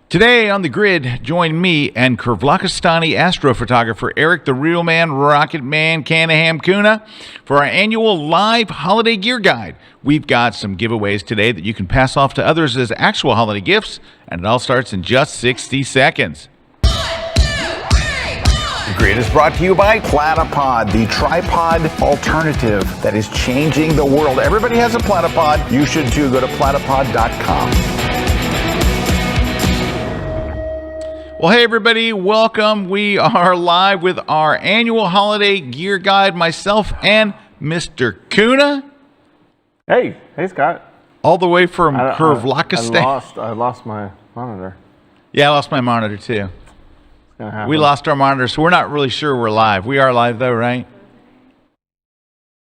Today on the grid, join me and Kyrgyzstani astrophotographer Erik, the Real Man, Rocket Man, Kuna for our annual live holiday gear guide. We've got some giveaways today that you can pass off to others as actual holiday gifts, and it all starts in just 60 seconds. The grid is brought to you by Platypod, the tripod alternative that is changing the world. Everybody has a Platypod. You should too. Go to platypod.com. Well, hey, everybody. Welcome. We are live with our annual holiday gear guide, myself and Mr. Kuna. Hey, Scott. All the way from Kyrgyzstan. I lost my monitor. Yeah, I lost my monitor, too. We lost our monitor, so we're not really sure we're live. We are live, though, right?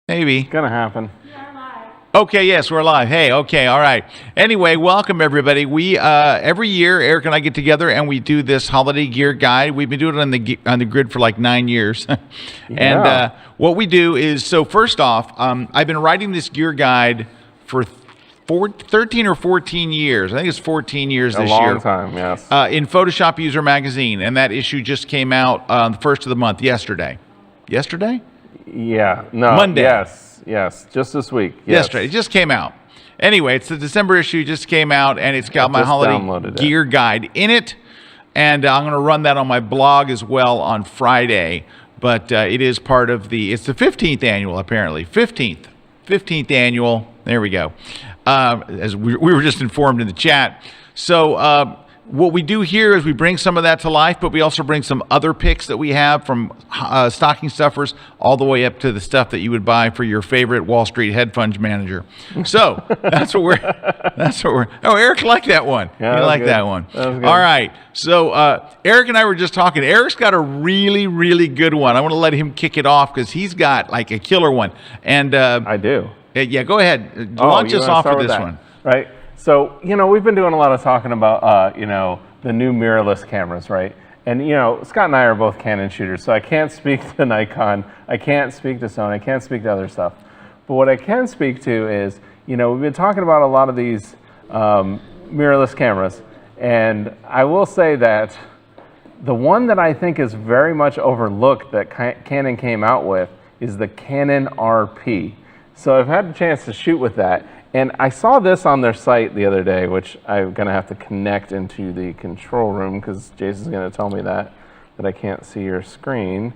Maybe. It's going to happen. Okay, yes, we're live. Hey, okay, all right. Anyway, welcome everybody. We every year, Erik and I get together and we do this holiday gear guide. We've been doing it on the grid for like 9 years. And what we do is, so first off, I've been writing this gear guide for 13 or 14 years. I think it's 14 years this year. A long time, yes. In Photoshop User Magazine, and that issue just came out on the 1st of the month, yesterday. Yesterday? Yeah, no. Monday. Yes, just this week. Yes. Yesterday, it just came out. Anyway, it's the December issue, just came out, and it's got my holiday gear guide in it. And I'm going to run that on my blog as well on Friday. But it is part of it's the 15th annual, apparently. 15th annual. There we go. As we were just informed in the chat. So what we do here is we bring some of that to life, but we also bring some other picks that we have from stocking stuffers all the way up to the stuff that you would buy for your favorite Wall Street hedge fund manager. So that's what we're. Oh, Erik liked that one. Yeah, you liked that one. That was good. All right. So Erik and I were just talking. Erik's got a really, really good one. I want to let him kick it off because he's got like a killer one. And I do. Yeah, go ahead. Launch us off with this one. Right. So, we've been doing a lot of talking about, the new mirrorless cameras, right? And, Scott and I are both Canon shooters, so I can't speak to Nikon, I can't speak to Sony, I can't speak to other stuff. But what I can speak to is, we've been talking about a lot of these mirrorless cameras, and I will say that the one that I think is very much overlooked that Canon came out with is the Canon RP. So I've had a chance to shoot with that. And I saw this on their site the other day, which I'm going to have to connect into the control room because Jason's going to tell me that I can't see your screen.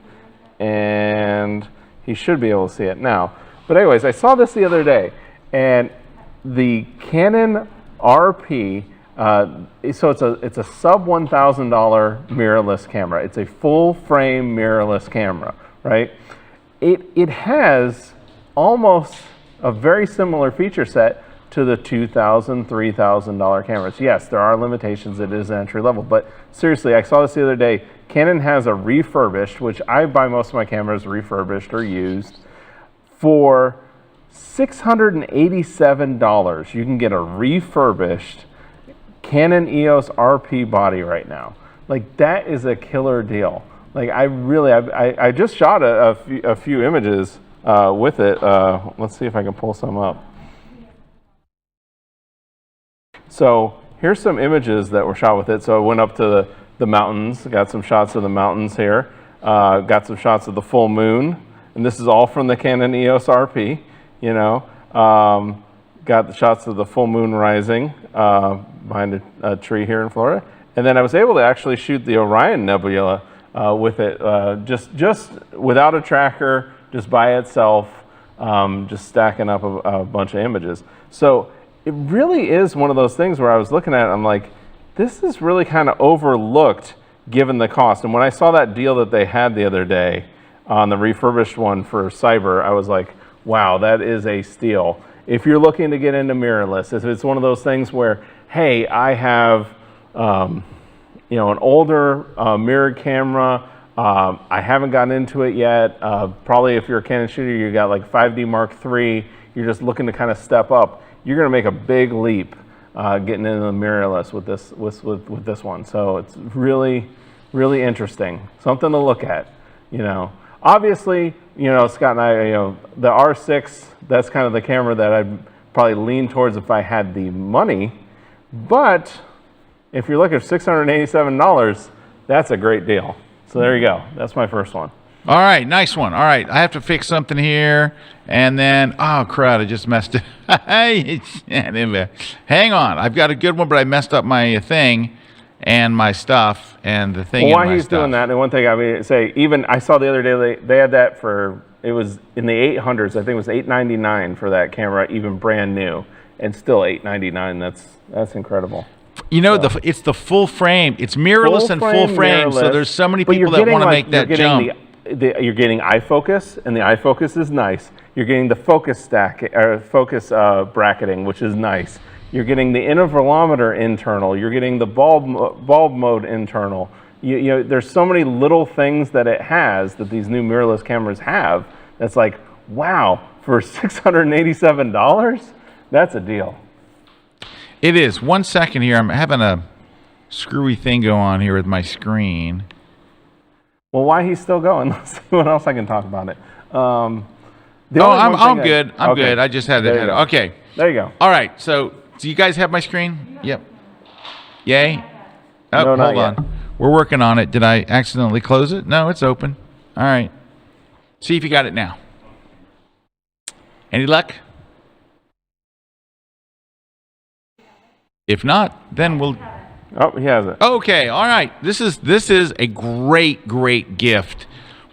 And he should be able to see it now. But anyways, I saw this the other day. And the Canon RP, so it's a sub $1,000 mirrorless camera. It's a full frame mirrorless camera, right? It has almost a very similar feature set to the $2,000, $3,000 cameras. Yes, there are limitations. It is entry level, but seriously, I saw this the other day. Canon has a refurbished, which I buy most of my cameras refurbished or used, for $687. You can get a refurbished Canon EOS RP body right now. Like, that is a killer deal. Like, I just shot a few images with it. Let's see if I can pull some up. So here's some images that were shot with it. So I went up to the mountains, got some shots of the mountains here, got some shots of the full moon, and this is all from the Canon EOS RP, got the shots of the full moon rising behind a tree here in Florida. And then I was able to actually shoot the Orion Nebula with it, just without a tracker, just by itself, just stacking up a bunch of images. So it really is one of those things where I was looking at it, I'm like, this is really kind of overlooked given the cost. And when I saw that deal that they had the other day on the refurbished one for Cyber, I was like, wow, that is a steal. If you're looking to get into mirrorless, if it's one of those things where, hey, I have an older mirrored camera, I haven't gotten into it yet. Probably if you're a Canon shooter, you got like 5D Mark III, you're just looking to kind of step up. You're going to make a big leap getting into the mirrorless with this one. So it's really, really interesting. Something to look at, Obviously, Scott and I, the R6, that's kind of the camera that I'd probably lean towards if I had the money. But If you're looking for $687, that's a great deal. So there you go. That's my first one. All right, nice one. All right, I have to fix something here, and then crud, I just messed it. Hang on, I've got a good one, but I messed up my thing and my stuff and the thing. Well, while he's doing that, and one thing I mean, say, even I saw the other day they had that for, it was in the 800s. I think it was $899 for that camera, even brand new, and still $899. That's incredible. You know, it's the full frame. It's mirrorless and full frame. So there's so many people that want to make that jump. You're getting eye focus, and the eye focus is nice. You're getting the focus stack or focus bracketing, which is nice. You're getting the intervalometer internal. You're getting the bulb mode internal. You know, there's so many little things that it has that these new mirrorless cameras have. That's like, wow, for $687, that's a deal. It is. 1 second here. I'm having a screwy thing go on here with my screen. Well, why he's still going? Let's see what else I can talk about it. I'm good. I'm good. I just had it. Okay. There you go. All right. So, do you guys have my screen? Yep. Yay? Oh, no, hold on. We're working on it. Did I accidentally close it? No, it's open. All right. See if you got it now. Any luck? If not, then we'll... Oh, he has it. Okay, all right. This is a great gift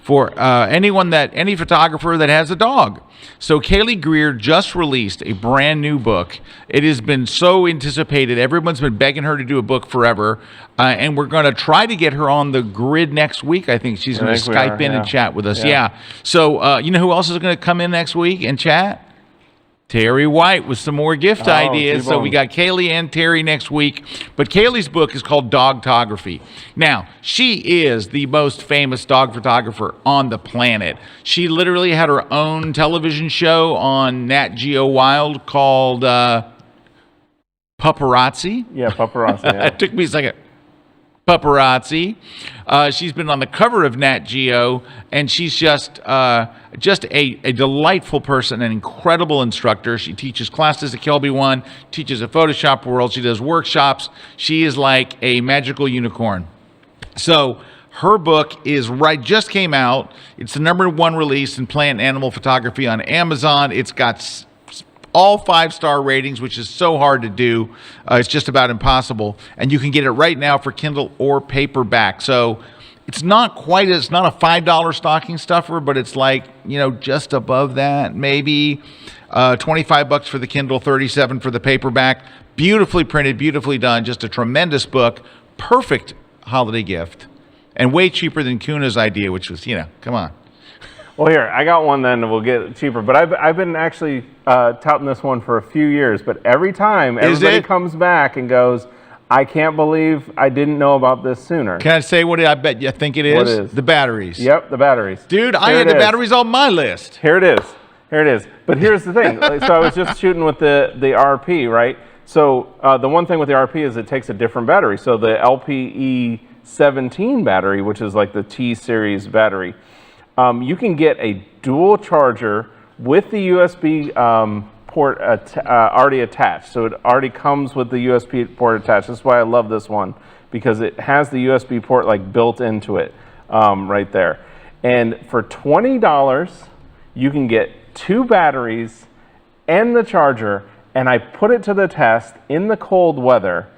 for any photographer that has a dog. So Kaylee Greer just released a brand new book. It has been so anticipated. Everyone's been begging her to do a book forever, and we're going to try to get her on the grid next week. I think she's going to Skype in and chat with us. Yeah. So you know who else is going to come in next week and chat? Terry White with some more gift ideas. So we got Kaylee and Terry next week. But Kaylee's book is called Dogtography. Now, she is the most famous dog photographer on the planet. She literally had her own television show on Nat Geo Wild called Paparazzi. Yeah, Paparazzi. Yeah. It took me a second. Paparazzi. She's been on the cover of Nat Geo, and she's just a delightful person, an incredible instructor. She teaches classes at Kelby One, teaches at Photoshop World. She does workshops. She is like a magical unicorn. So her book just came out. It's the #1 release in plant and animal photography on Amazon. It's got all 5-star ratings, which is so hard to do. It's just about impossible. And you can get it right now for Kindle or paperback. So it's not a $5 stocking stuffer, but it's like, just above that, maybe $25 for the Kindle, $37 for the paperback. Beautifully printed, beautifully done. Just a tremendous book. Perfect holiday gift. And way cheaper than Kuna's idea, which was, come on. Well, here, I got one then, we'll get it cheaper. But I've been actually touting this one for a few years. But every time, everybody comes back and goes, I can't believe I didn't know about this sooner. Can I say what I bet you think it is? What is? The batteries. Yep, the batteries. Dude, I had the batteries on my list. Here it is. But here's the thing. So I was just shooting with the RP, right? So the one thing with the RP is it takes a different battery. So the LPE17 battery, which is like the T-series battery, you can get a dual charger with the USB port already attached. So it already comes with the USB port attached. That's why I love this one, because it has the USB port like built into it right there. And for $20, you can get 2 batteries and the charger, and I put it to the test in the cold weather,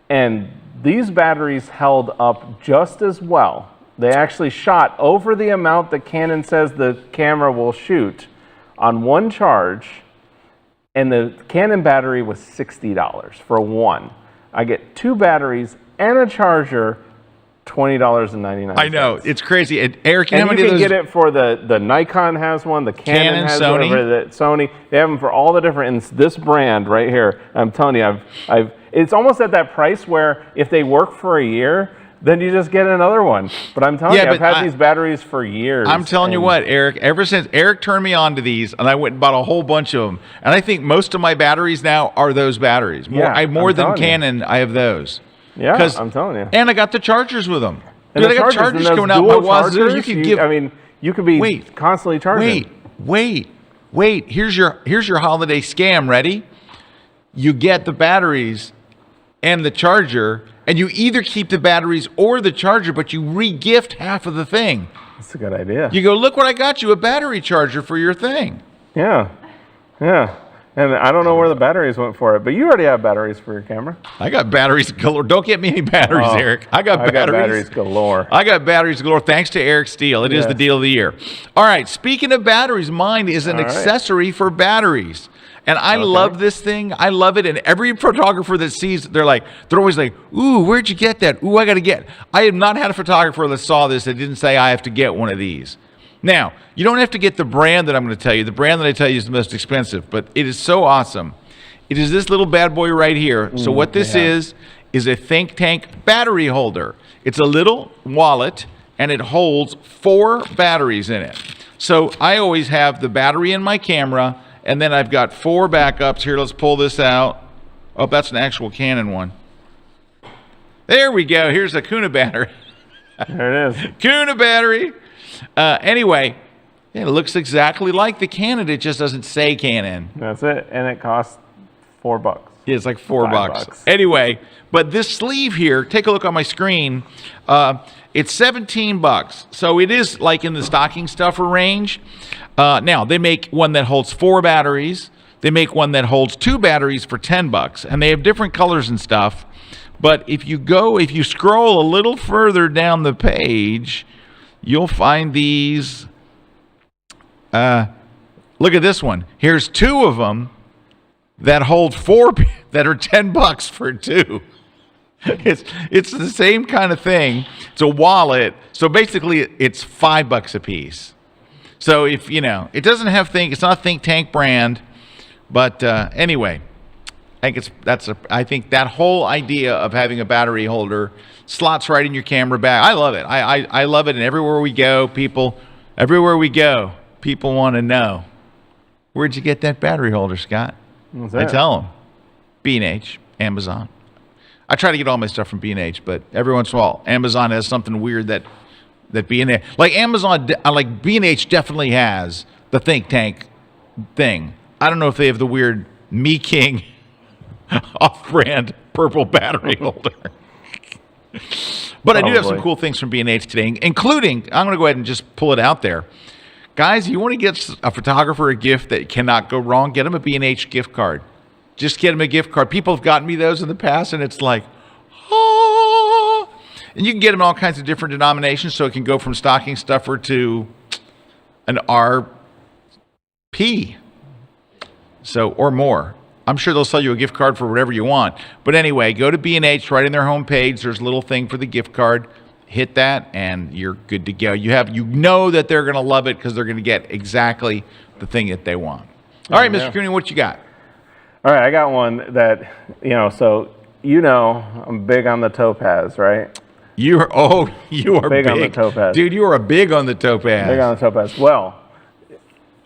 and these batteries held up just as well. They actually shot over the amount that Canon says the camera will shoot on one charge, and the Canon battery was $60 for one. I get 2 batteries and a charger, $20.99. I know, it's crazy. Erik, and you can get it for the Nikon has one, the Canon has Sony. one, the Sony. They have them for all the different. And this brand right here, I'm telling you, it's almost at that price where if they work for a year, then you just get another one. But I'm telling you, I've had these batteries for years. I'm telling you what, Erik, ever since Erik turned me on to these, and I went and bought a whole bunch of them, and I think most of my batteries now are those batteries. More than Canon, I have those. Yeah, I'm telling you. And I got the chargers with them. And Dude, I got chargers coming out my Wazoo. You could be constantly charging. Wait. Here's your holiday scam. Ready? You get the batteries and the charger, And you either keep the batteries or the charger, but you re-gift half of the thing. That's a good idea. You go, look what I got you, a battery charger for your thing. Yeah. Yeah. And I don't know where the batteries went for it, but you already have batteries for your camera. I got batteries galore. Don't get me any batteries, Erik. I got batteries galore. I got batteries galore thanks to Erik Steele. It is the deal of the year. All right, speaking of batteries, mine is an accessory for batteries. And I love this thing. I love it. And every photographer that sees, they're always like, ooh, where'd you get that? Ooh, I got to get. I have not had a photographer that saw this that didn't say I have to get one of these. Now, you don't have to get the brand that I'm going to tell you. The brand that I tell you is the most expensive, but it is so awesome. It is this little bad boy right here. So what this is a Think Tank battery holder. It's a little wallet, and it holds 4 batteries in it. So I always have the battery in my camera, and then I've got 4 backups. Here, let's pull this out. Oh, that's an actual Canon one. There we go. Here's a Kuna battery. There it is. Kuna battery. Anyway, it looks exactly like the Canon. It just doesn't say Canon. That's it. And it costs $4. Yeah, it's like $4. Anyway, but this sleeve here, take a look on my screen. It's $17. So it is like in the stocking stuffer range. Now, they make one that holds 4 batteries. They make one that holds 2 batteries for $10. And they have different colors and stuff. But if you scroll a little further down the page, you'll find these. Look at this one. Here's 2 of them that hold 4 that are $10 for 2. It's the same kind of thing. It's a wallet. So basically, it's $5 a piece. So if it doesn't have it's not a Think Tank brand, but anyway, I think that whole idea of having a battery holder slots right in your camera bag. I love it. I love it. And everywhere we go, people want to know, where'd you get that battery holder, Scott? I tell them, B&H, Amazon. I try to get all my stuff from B&H, but every once in a while, Amazon has something weird that B&H, like B&H definitely has the Think Tank thing. I don't know if they have the weird Me King off-brand purple battery holder. But I do have some cool things from B&H today, including, I'm going to go ahead and just pull it out there. Guys, you want to get a photographer a gift that cannot go wrong, get them a B&H gift card. Just get them a gift card. People have gotten me those in the past, and it's like, ah. And you can get them in all kinds of different denominations, so it can go from stocking stuffer to an RP. So, or more. I'm sure they'll sell you a gift card for whatever you want. But anyway, go to B&H, right in their homepage. There's a little thing for the gift card. Hit that, and you're good to go. You know that they're going to love it because they're going to get exactly the thing that they want. All right, Mr. Cooney, what you got? All right, I got one that, I'm big on the Topaz, right? You are big on the Topaz. Dude, you are big on the Topaz. Big on the Topaz. Well,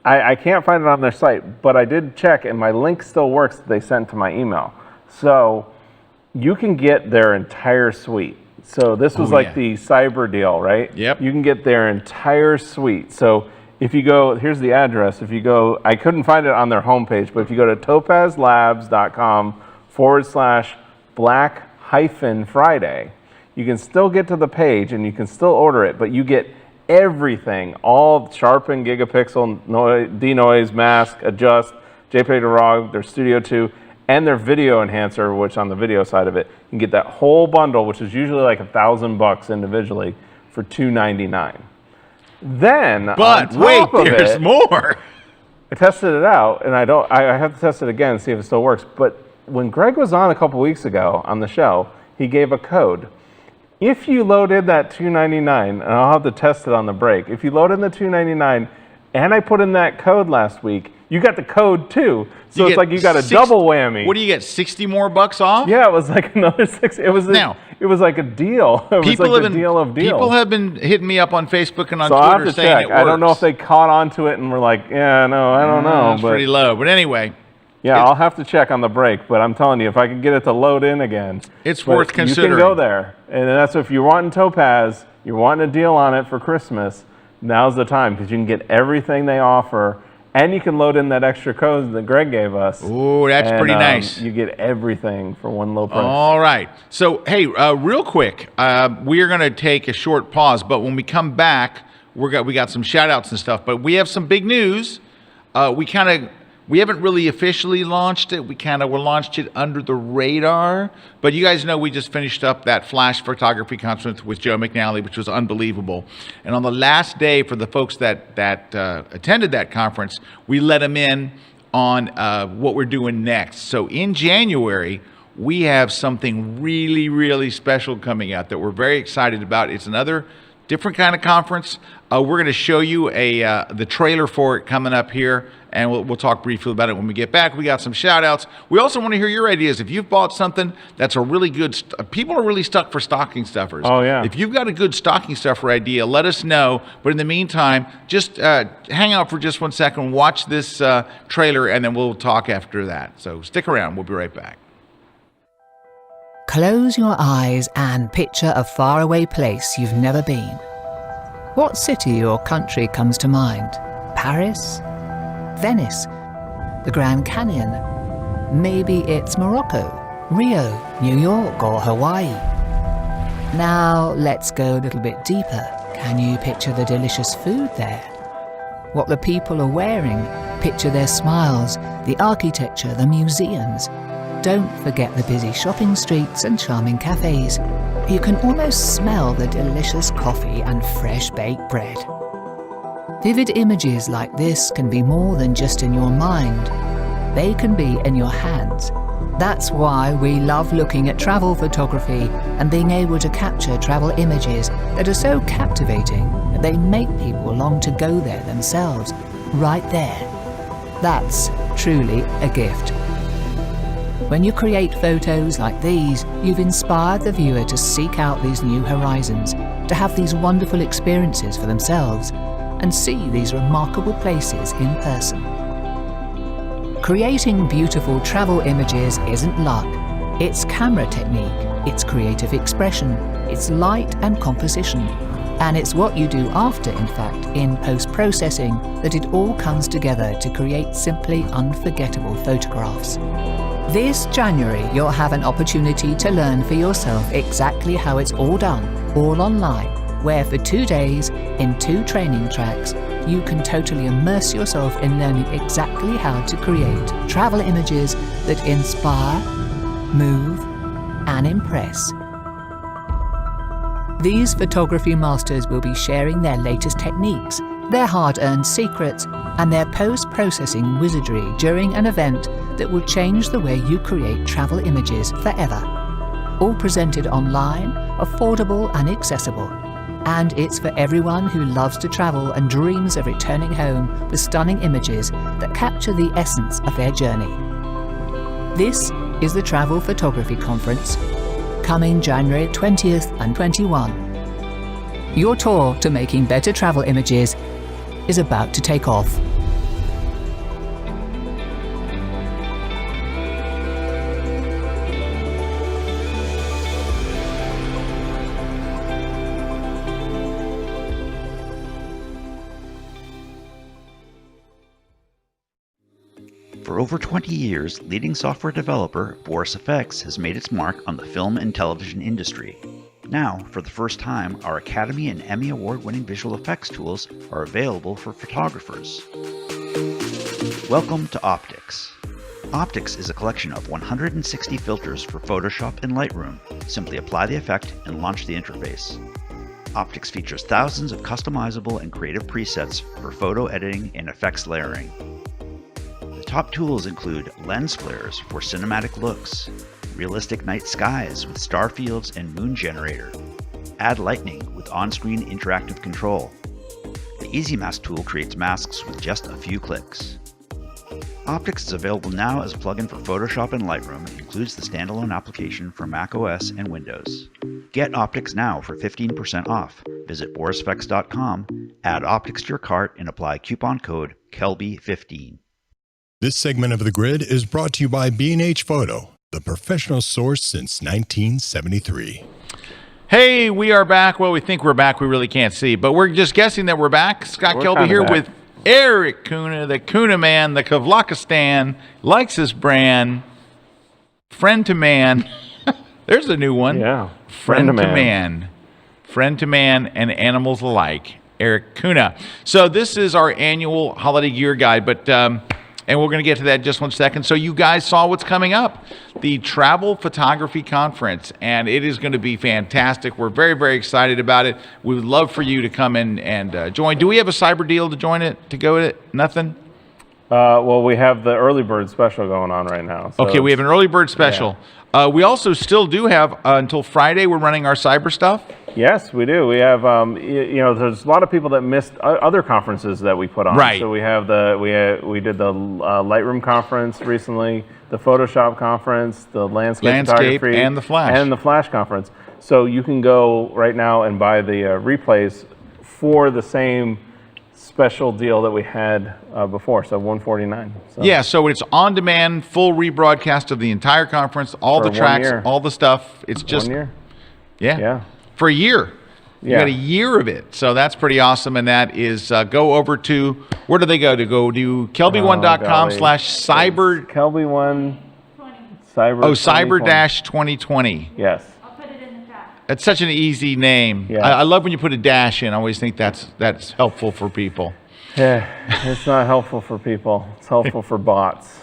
I can't find it on their site, but I did check, and my link still works that they sent to my email. So you can get their entire suite. So this was the cyber deal, right? Yep. You can get their entire suite. So if you go, here's the address. If you go, I couldn't find it on their homepage, but if you go to topazlabs.com/Black-Friday, you can still get to the page and you can still order it, but you get everything, all sharpen, gigapixel, denoise, mask, adjust, JPEG to RAW, their Studio 2, and their video enhancer, which on the video side of it, you can get that whole bundle, which is usually like $1,000 individually, for $299. Then, but wait, there's more. I tested it out, and I have to test it again and see if it still works. But when Greg was on a couple weeks ago on the show, he gave a code. If you load in that $299, and I'll have to test it on the break. If you load in the $299, and I put in that code last week, you got the code too. So it's like you got a double whammy. What do you get? 60 more bucks off? Yeah, it was like another 60. It was like a deal. It was like the deal of deals. People have been hitting me up on Facebook and on Twitter saying I have to check. I don't know if they caught on to it and were like, yeah, no, I don't know. It's pretty low. But anyway. Yeah, I'll have to check on the break. But I'm telling you, if I can get it to load in again. It's worth considering. You can go there. And that's if you're wanting Topaz, you're wanting a deal on it for Christmas, now's the time because you can get everything they offer And you can load in that extra code that Greg gave us. Ooh, that's pretty nice. You get everything for one low price. All right. So, hey, real quick, we are going to take a short pause, but when we come back, we got some shout outs and stuff, but we have some big news. We haven't really officially launched it. We launched it under the radar. But you guys know we just finished up that flash photography conference with Joe McNally, which was unbelievable. And on the last day, for the folks that attended that conference, we let them in on what we're doing next. So in January, we have something really, really special coming out that we're very excited about. It's another different kind of conference. We're going to show you the trailer for it coming up here, and we'll talk briefly about it when we get back. We got some shout outs. We also want to hear your ideas. If you've bought something that's a really good, people are really stuck for stocking stuffers. Oh, yeah. If you've got a good stocking stuffer idea, let us know. But in the meantime, just hang out for just 1 second, watch this trailer, and then we'll talk after that. So stick around. We'll be right back. Close your eyes and picture a faraway place you've never been. What city or country comes to mind? Paris? Venice? The Grand Canyon? Maybe it's Morocco, Rio, New York, or Hawaii. Now let's go a little bit deeper. Can you picture the delicious food there? What the people are wearing? Picture their smiles, the architecture, the museums. Don't forget the busy shopping streets and charming cafes. You can almost smell the delicious coffee and fresh baked bread. Vivid images like this can be more than just in your mind. They can be in your hands. That's why we love looking at travel photography and being able to capture travel images that are so captivating that they make people long to go there themselves, right there. That's truly a gift. When you create photos like these, you've inspired the viewer to seek out these new horizons, to have these wonderful experiences for themselves, and see these remarkable places in person. Creating beautiful travel images isn't luck. It's camera technique, it's creative expression, it's light and composition. And it's what you do after, in fact, in post-processing, that it all comes together to create simply unforgettable photographs. This January, you'll have an opportunity to learn for yourself exactly how it's all done, all online, where for 2 days, in 2 training tracks, you can totally immerse yourself in learning exactly how to create travel images that inspire, move, and impress. These photography masters will be sharing their latest techniques, their hard-earned secrets, and their post-processing wizardry during an event that will change the way you create travel images forever. All presented online, affordable and accessible. And it's for everyone who loves to travel and dreams of returning home with stunning images that capture the essence of their journey. This is the Travel Photography Conference, coming January 20th and 21. Your tour to making better travel images is about to take off. For over 20 years, leading software developer Boris FX has made its mark on the film and television industry. Now, for the first time, our Academy and Emmy Award-winning visual effects tools are available for photographers. Welcome to Optics. Optics is a collection of 160 filters for Photoshop and Lightroom. Simply apply the effect and launch the interface. Optics features thousands of customizable and creative presets for photo editing and effects layering. The top tools include lens flares for cinematic looks, realistic night skies with star fields and moon generator, add lighting with on-screen interactive control. The Easy Mask tool creates masks with just a few clicks. Optics is available now as a plugin for Photoshop and Lightroom and includes the standalone application for Mac OS and Windows. Get Optics now for 15% off. Visit borisfx.com, add Optics to your cart, and apply coupon code KELBY15. This segment of The Grid is brought to you by B&H Photo, the professional source since 1973. Hey, we are back. Well, we think we're back. We really can't see, but we're just guessing that we're back. Scott Kelby here with Erik Kuna, the Kuna man, the Kavlakistan, likes his brand. Friend to man. There's a new one. Yeah. Friend to man. Friend to man and animals alike. Erik Kuna. So this is our annual holiday gear guide, but and we're going to get to that in just one second. So you guys saw what's coming up, the Travel Photography Conference, and it is going to be fantastic. We're very, very excited about it. We would love for you to come in and join. Do we have a cyber deal to join it, to go with it? Nothing? Well, we have the early bird special going on right now. So okay, we have an early bird special. Yeah. We also still do have, until Friday, we're running our cyber stuff. Yes, we do. We have, there's a lot of people that missed other conferences that we put on. Right. So we have we did the Lightroom conference recently, the Photoshop conference, the landscape photography, and the Flash conference. So you can go right now and buy the replays for the same special deal that we had before, so $149. So. Yeah, so it's on demand, full rebroadcast of the entire conference, all the tracks, all the stuff. It's just 1 year. Yeah. For a year. You got a year of it. So that's pretty awesome. And that is go over to, where do they go to? Go to kelby1.com/cyber. Kelby1 cyber. Oh, cyber-2020. Yes. It's such an easy name. Yeah. I love when you put a dash in. I always think that's helpful for people. Yeah, it's not helpful for people. It's helpful for bots.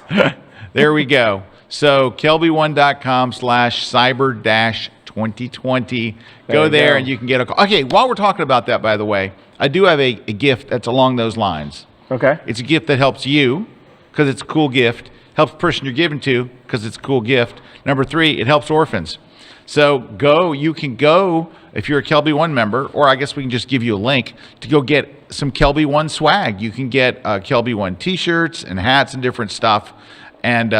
There we go. So kelby1.com/cyber-2020. Go there and you can get a call. Okay, while we're talking about that, by the way, I do have a gift that's along those lines. Okay. It's a gift that helps you because it's a cool gift. Helps the person you're giving to because it's a cool gift. Number 3, it helps orphans. So you can go, if you're a Kelby One member, or I guess we can just give you a link to go get some Kelby One swag. You can get Kelby One t-shirts and hats and different stuff. And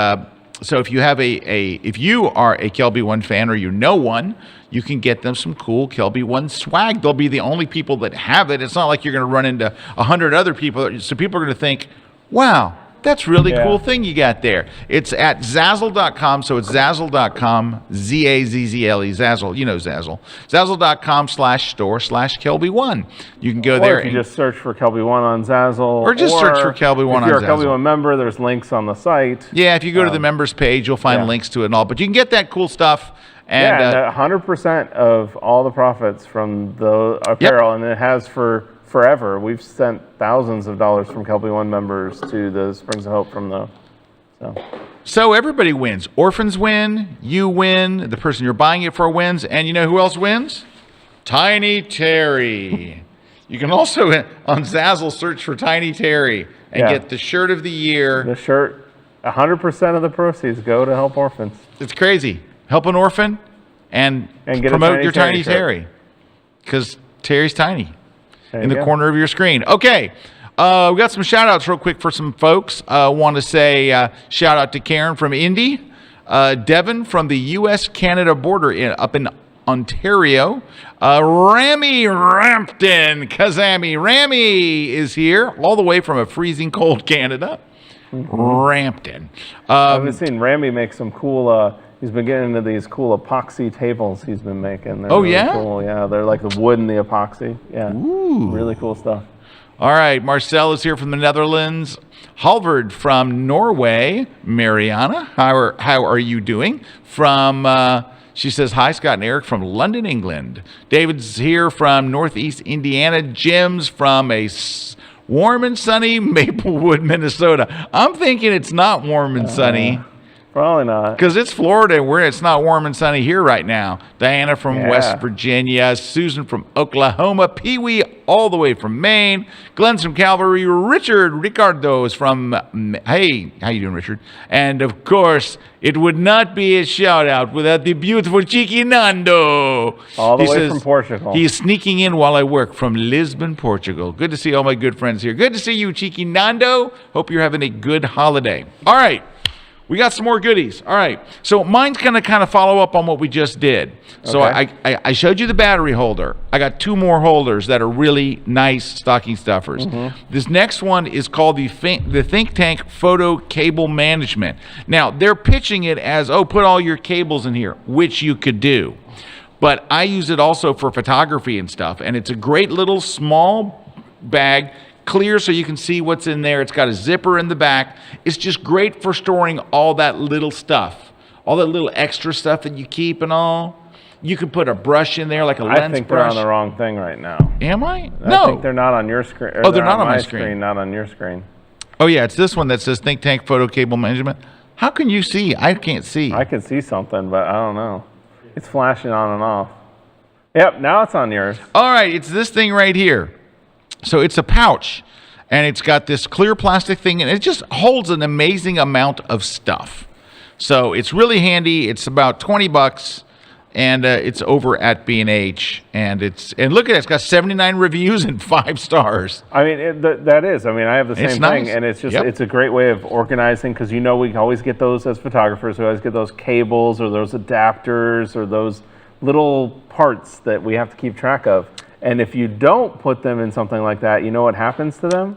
so if you have if you are a Kelby One fan or you know one, you can get them some cool Kelby One swag. They'll be the only people that have it. It's not like you're going to run into 100 other people. So people are going to think, wow, that's really cool thing you got there. It's at Zazzle.com, so it's Zazzle.com, Z-A-Z-Z-L-E, Zazzle, you know Zazzle. Zazzle.com/store/Kelby One. You can go there. Or if you just search for Kelby One on Zazzle. Or just search for Kelby One on Zazzle. If you're a Kelby One member, there's links on the site. Yeah, if you go to the members page, you'll find links to it and all. But you can get that cool stuff. And 100% of all the profits from the apparel, and it has for forever. We've sent thousands of dollars from Kelby One members to the Springs of Hope from the. So everybody wins. Orphans win. You win. The person you're buying it for wins. And you know who else wins? Tiny Terry. You can also on Zazzle search for Tiny Terry and get the shirt of the year. The shirt. 100% of the proceeds go to help orphans. It's crazy. Help an orphan and promote your Tiny Terry, because Terry's tiny. In the corner of your screen. Okay, we got some shout outs real quick for some folks. Want to say shout out to Karen from Indy, Devin from the U.S.-Canada border up in Ontario, Rami Rampton, Kazami. Rami is here all the way from a freezing cold Canada. Rampton. I've been seeing Rami make some cool, he's been getting into these cool epoxy tables he's been making. They're really cool. Yeah, they're like the wood and the epoxy. Yeah. Ooh. Really cool stuff. All right, Marcel is here from the Netherlands. Halvard from Norway. Mariana, how are you doing? She says, hi, Scott and Erik from London, England. David's here from Northeast Indiana. Jim's from a warm and sunny Maplewood, Minnesota. I'm thinking it's not warm and sunny. Probably not. Because it's Florida, where it's not warm and sunny here right now. Diana from West Virginia. Susan from Oklahoma. Pee-wee all the way from Maine. Glenn's from Calvary. Richard Ricardo is from, hey, how you doing, Richard? And, of course, it would not be a shout-out without the beautiful Cheeky Nando. All the way from Portugal. He is sneaking in while I work from Lisbon, Portugal. Good to see all my good friends here. Good to see you, Cheeky Nando. Hope you're having a good holiday. All right. We got some more goodies. All right. So mine's going to kind of follow up on what we just did. So I showed you the battery holder. I got 2 more holders that are really nice stocking stuffers. This next one is called the Think Tank Photo Cable Management. Now, they're pitching it as, put all your cables in here, which you could do. But I use it also for photography and stuff. And it's a great little small bag. clear so you can see what's in there. It's got a zipper in the back. It's just great for storing all that little stuff, all that little extra stuff that you keep and all. You can put a brush in there, like a lens brush. I think they're on the wrong thing right now. Am I? No. I think they're not on your screen. Oh, they're not on my screen. Not on your screen. Oh, yeah, it's this one that says Think Tank Photo Cable Management. How can you see? I can't see. I can see something, but I don't know. It's flashing on and off. Yep, now it's on yours. All right, it's this thing right here. So it's a pouch, and it's got this clear plastic thing, and it just holds an amazing amount of stuff. So it's really handy. It's about $20. And it's over at B&H, and look at it, it's got 79 reviews and 5 stars. I mean, that is. I mean, I have the same thing, and it's just it's a great way of organizing because we always get those as photographers. We always get those cables or those adapters or those little parts that we have to keep track of. And if you don't put them in something like that, you know what happens to them?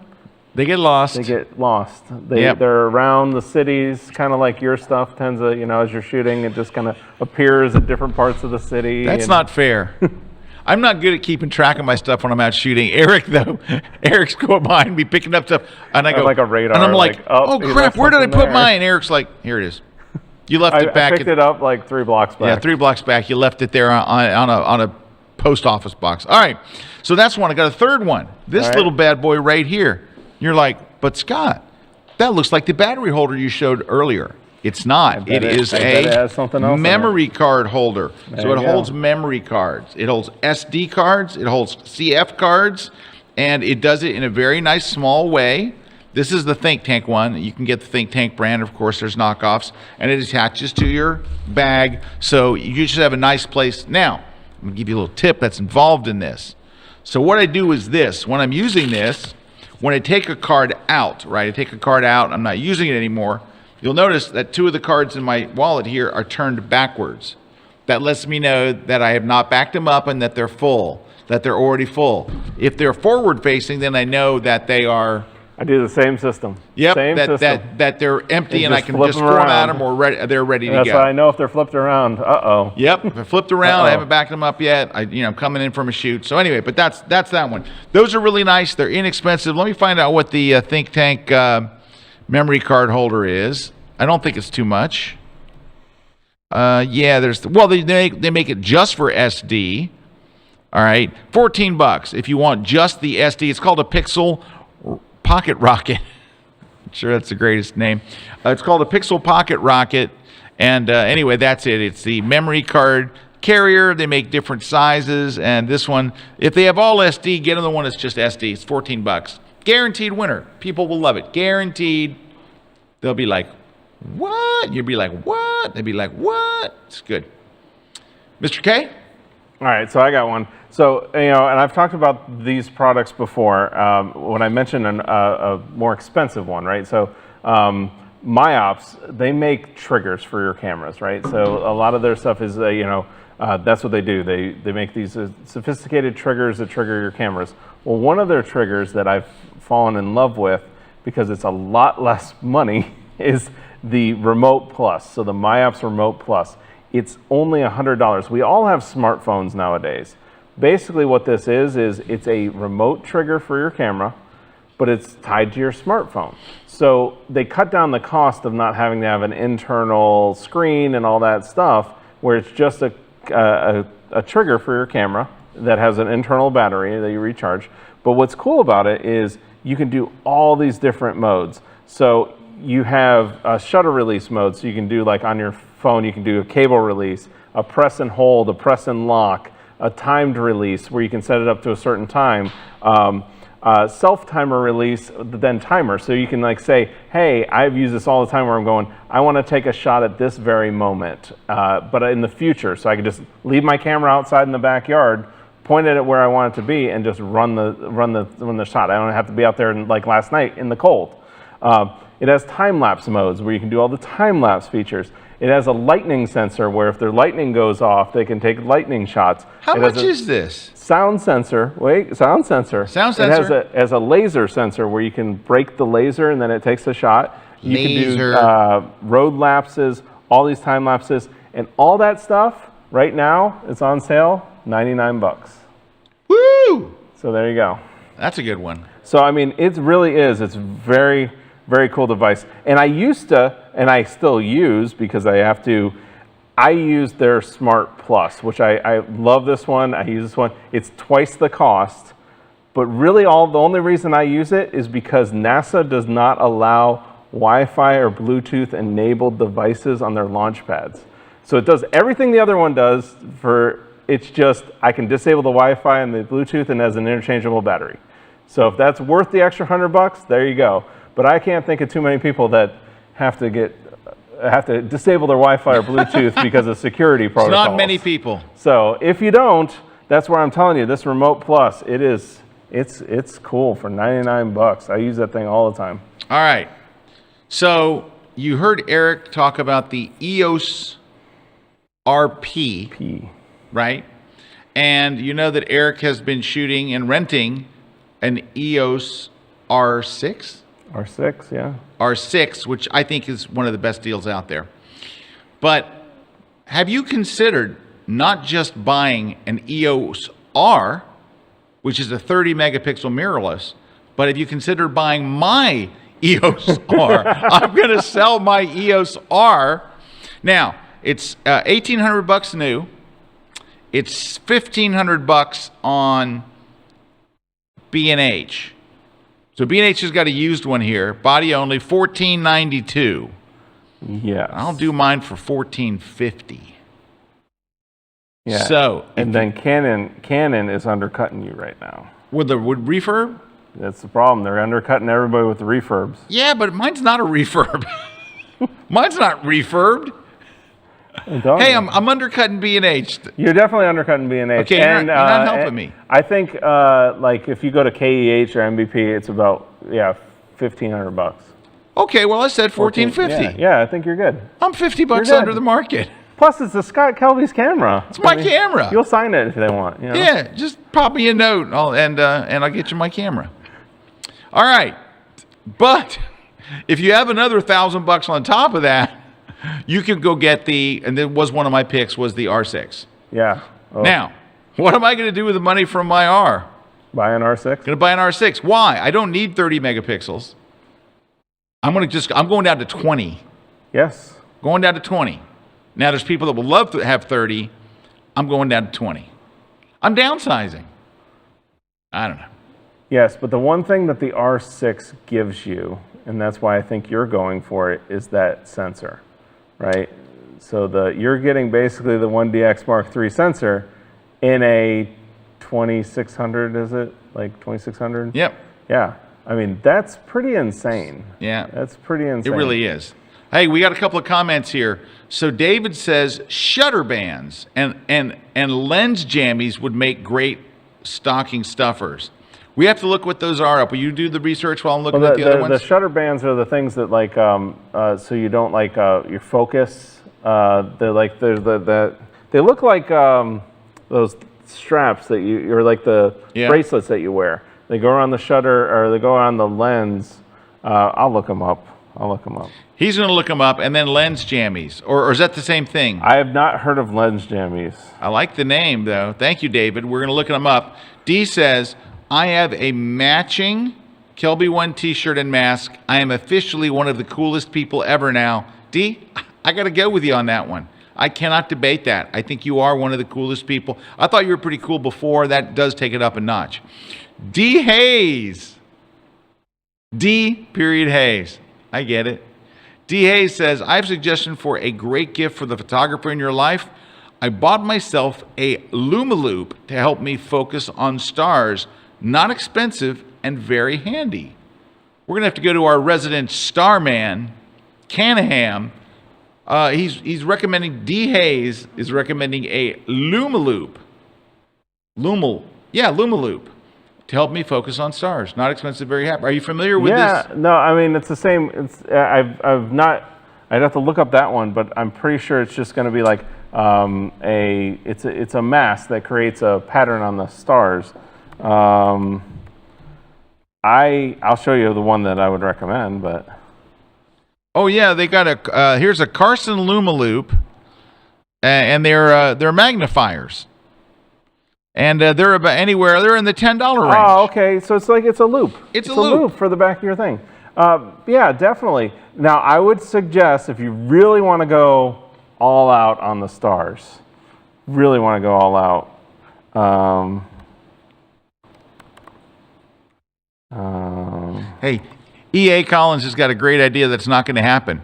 They get lost. They get lost. They're around the cities, kind of like your stuff tends to, as you're shooting, it just kind of appears at different parts of the city. That's not fair. I'm not good at keeping track of my stuff when I'm out shooting. Eric, though, Eric's going behind me picking up stuff, and I go like a radar, and I'm like, oh crap, where did I put mine? Eric's like, here it is. You left it back. I picked it up like 3 blocks back. Yeah, 3 blocks back. You left it there on a post office box. All right, so that's one. I got a third one. This little bad boy right here. You're like, but Scott, that looks like the battery holder you showed earlier. It's not. It is a memory card holder. So it holds memory cards. It holds SD cards. It holds CF cards. And it does it in a very nice small way. This is the Think Tank one. You can get the Think Tank brand. Of course, there's knockoffs. And it attaches to your bag. So you just have a nice place. Now, I'm going to give you a little tip that's involved in this. So what I do is this. When I'm using this, when I take a card out, I'm not using it anymore, you'll notice that 2 of the cards in my wallet here are turned backwards. That lets me know that I have not backed them up and that they're full, that they're already full. If they're forward facing, then I know that they are... I do the same system. Yep, that they're empty and I can just format them or they're ready to go. That's how I know if they're flipped around. Uh-oh. Yep, if they're flipped around, I haven't backed them up yet. I'm coming in from a shoot. So anyway, but that's that one. Those are really nice. They're inexpensive. Let me find out what the Think Tank memory card holder is. I don't think it's too much. Yeah, they make it just for SD. All right, $14 if you want just the SD. It's called a Pixel Pocket Rocket. I'm sure that's the greatest name. It's called a Pixel Pocket Rocket. And anyway, that's it. It's the memory card carrier. They make different sizes. And this one, if they have all SD, get them the one that's just SD. It's $14. Guaranteed winner. People will love it. Guaranteed. They'll be like, what? You'll be like, what? They'll be like, what? It's good. Mr. K? All right, so I got one. So, and I've talked about these products before when I mentioned a more expensive one, right? So, Myops, they make triggers for your cameras, right? So, a lot of their stuff is, that's what they do. They make these sophisticated triggers that trigger your cameras. Well, one of their triggers that I've fallen in love with, because it's a lot less money, is the Remote Plus. So, the Myops Remote Plus. It's only $100. We all have smartphones nowadays. Basically what this is it's a remote trigger for your camera, but it's tied to your smartphone. So they cut down the cost of not having to have an internal screen and all that stuff, where it's just a trigger for your camera that has an internal battery that you recharge. But what's cool about it is you can do all these different modes. So you have a shutter release mode, so you can do, like on your phone, you can do a cable release, a press and hold, a press and lock, a timed release where you can set it up to a certain time, self-timer release, then timer. So you can like say, hey, I've used this all the time where I'm going, I want to take a shot at this very moment, but in the future. So I can just leave my camera outside in the backyard, point it at where I want it to be, and just run the shot. I don't have to be out there like last night in the cold. It has time-lapse modes where you can do all the time-lapse features. It has a lightning sensor where if their lightning goes off, they can take lightning shots. How much is this? Sound sensor. Wait, sound sensor. Sound sensor? It has a laser sensor where you can break the laser and then it takes a shot. You laser. can do road lapses, all these time lapses, and all that stuff right now, it's on sale, $99. Woo! So there you go. That's a good one. So I mean, it really is. It's very, very cool device. And I used to, and I still use because I have to. I use their Smart Plus, which I love this one. I use this one. It's twice the cost, but really the only reason I use it is because NASA does not allow Wi-Fi or Bluetooth enabled devices on their launch pads. So it does everything the other one does. It's just I can disable the Wi-Fi and the Bluetooth and has an interchangeable battery. So if that's worth the extra $100, there you go. But I can't think of too many people that have to disable their Wi-Fi or Bluetooth because of security protocols. Not many people. So if you don't, that's where I'm telling you, this Remote Plus, it's cool for $99. I use that thing all the time. All right. So you heard Erik talk about the EOS RP, right? And you know that Erik has been shooting and renting an EOS R6? R6, yeah. R6, which I think is one of the best deals out there. But have you considered not just buying an EOS R, which is a 30 megapixel mirrorless, but have you considered buying my EOS R? I'm going to sell my EOS R. Now, it's $1,800 new. It's $1,500 on B&H. So B&H has got a used one here, body only, $1,492. Yeah. I'll do mine for $1,450. Yeah. So, and then Canon is undercutting you right now. With refurb? That's the problem. They're undercutting everybody with the refurbs. Yeah, but mine's not a refurb. Mine's not refurbed. Hey, I'm undercutting B&H. You're definitely undercutting B&H. Okay, you're not helping me. I think like if you go to KEH or MVP, it's about $1,500. Okay, well I said $1,450. Yeah, I think you're good. I'm $50 under the market. Plus, it's a Scott Kelby's camera. It's my camera. You'll sign it if they want. You know? Yeah, just pop me a note, and I'll get you my camera. All right, but if you have another $1,000 on top of that, you can go get and it was one of my picks, was the R6. Yeah. Oh. Now, what am I going to do with the money from my R? Buy an R6? Going to buy an R6. Why? I don't need 30 megapixels. I'm going down to 20. Yes. Going down to 20. Now, there's people that would love to have 30. I'm going down to 20. I'm downsizing. I don't know. Yes, but the one thing that the R6 gives you, and that's why I think you're going for it, is that sensor, right? So you're getting basically the 1DX Mark III sensor in a 2600, is it? Like 2600? Yep. Yeah. I mean, that's pretty insane. Yeah. That's pretty insane. It really is. Hey, we got a couple of comments here. So David says shutter bands and lens jammies would make great stocking stuffers. We have to look what those are up. Will you do the research while I'm looking at the other ones? The shutter bands are the things that like so you don't like your focus. They're like they look like those straps that you're like the bracelets that you wear. They go around the shutter or they go around the lens. I'll look them up. He's going to look them up, and then lens jammies, or is that the same thing? I have not heard of lens jammies. I like the name though. Thank you, David. We're going to look them up. D says, I have a matching Kelby One t-shirt and mask. I am officially one of the coolest people ever now. D, I got to go with you on that one. I cannot debate that. I think you are one of the coolest people. I thought you were pretty cool before. That does take it up a notch. D Hayes. D period Hayes. I get it. D Hayes says, I have a suggestion for a great gift for the photographer in your life. I bought myself a Lumaloop to help me focus on stars. Not expensive and very handy. We're going to have to go to our resident starman, Canaham. He's recommending, D Hayes is recommending a Lumaloop. Lumaloop. To help me focus on stars. Not expensive, very happy. Are you familiar with this? Yeah, no, I mean, it's the same. I've not, I'd have to look up that one, but I'm pretty sure it's just going to be like it's a mask that creates a pattern on the stars. I'll show you the one that I would recommend, but. Oh yeah, they got here's a Carson Lumaloop, and they're magnifiers. And they're about anywhere. They're in the $10 range. Oh, okay. So it's a loop. It's a loop for the back of your thing. Yeah, definitely. Now, I would suggest if you really want to go all out on the stars, really want to go all out. Hey, E.A. Collins has got a great idea that's not going to happen.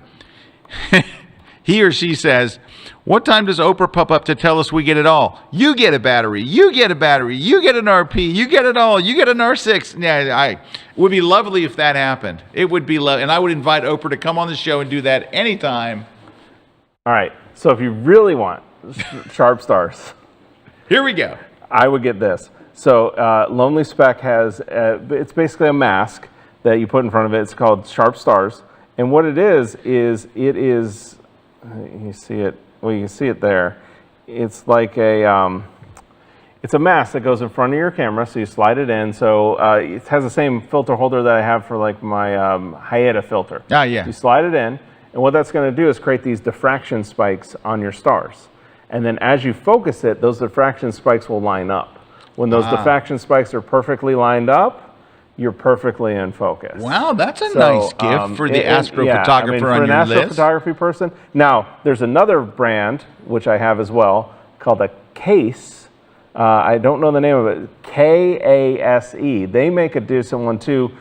He or she says, what time does Oprah pop up to tell us we get it all? You get a battery. You get a battery. You get an RP. You get it all. You get an R6. Yeah, it would be lovely if that happened. It would be lovely. And I would invite Oprah to come on the show and do that anytime. All right. So if you really want sharp stars, here we go. I would get this. So Lonely Spec has, it's basically a mask that you put in front of it. It's called Sharp Stars. And what it is you see it, well, you can see it there. It's like it's a mask that goes in front of your camera, so you slide it in. So it has the same filter holder that I have for like my Hyeta filter. Ah, yeah. You slide it in, and what that's going to do is create these diffraction spikes on your stars. And then as you focus it, those diffraction spikes will line up. When those diffraction spikes are perfectly lined up, you're perfectly in focus. Wow, that's a nice gift for the astrophotographer for on an your list. astrophotography person. Now, there's another brand, which I have as well, called a Case. I don't know the name of it. Kase. They make a decent one too.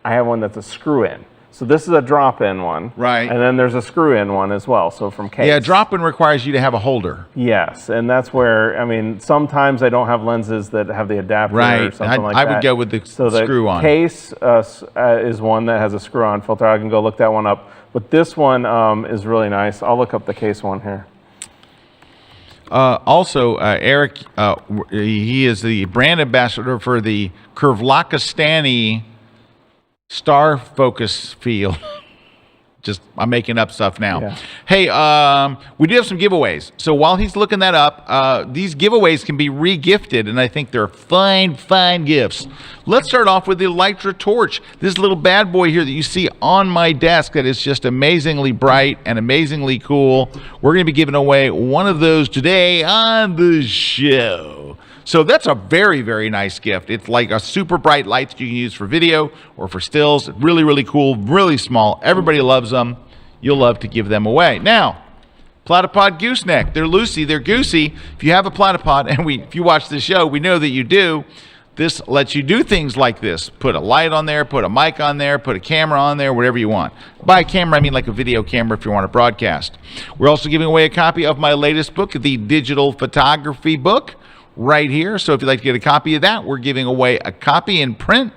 I have one that's a screw-in. So this is a drop-in one. Right. And then there's a screw-in one as well, so from Case. Yeah, drop-in requires you to have a holder. Yes, and that's where, I mean, sometimes I don't have lenses that have the adapter or something like that. I would go with the screw-on. Case is one that has a screw-on filter. I can go look that one up. But this one is really nice. I'll look up the Case one here. Also, Erik, he is the brand ambassador for the Kurvlakistani star focus field. Just, I'm making up stuff now. Yeah. Hey, we do have some giveaways. So while he's looking that up, these giveaways can be re-gifted, and I think they're fine, fine gifts. Let's start off with the Elytra Torch. This little bad boy here that you see on my desk that is just amazingly bright and amazingly cool. We're going to be giving away one of those today on the show. So that's a very, very nice gift. It's like a super bright light that you can use for video or for stills. Really, really cool, really small. Everybody loves them. You'll love to give them away. Now, platypod gooseneck. They're loosey, they're goosey. If you have a platypod, and if you watch the show, we know that you do. This lets you do things like this. Put a light on there, put a mic on there, put a camera on there, whatever you want. By a camera, I mean like a video camera if you want to broadcast. We're also giving away a copy of my latest book, the Digital Photography Book, right here. So if you'd like to get a copy of that, we're giving away a copy in print.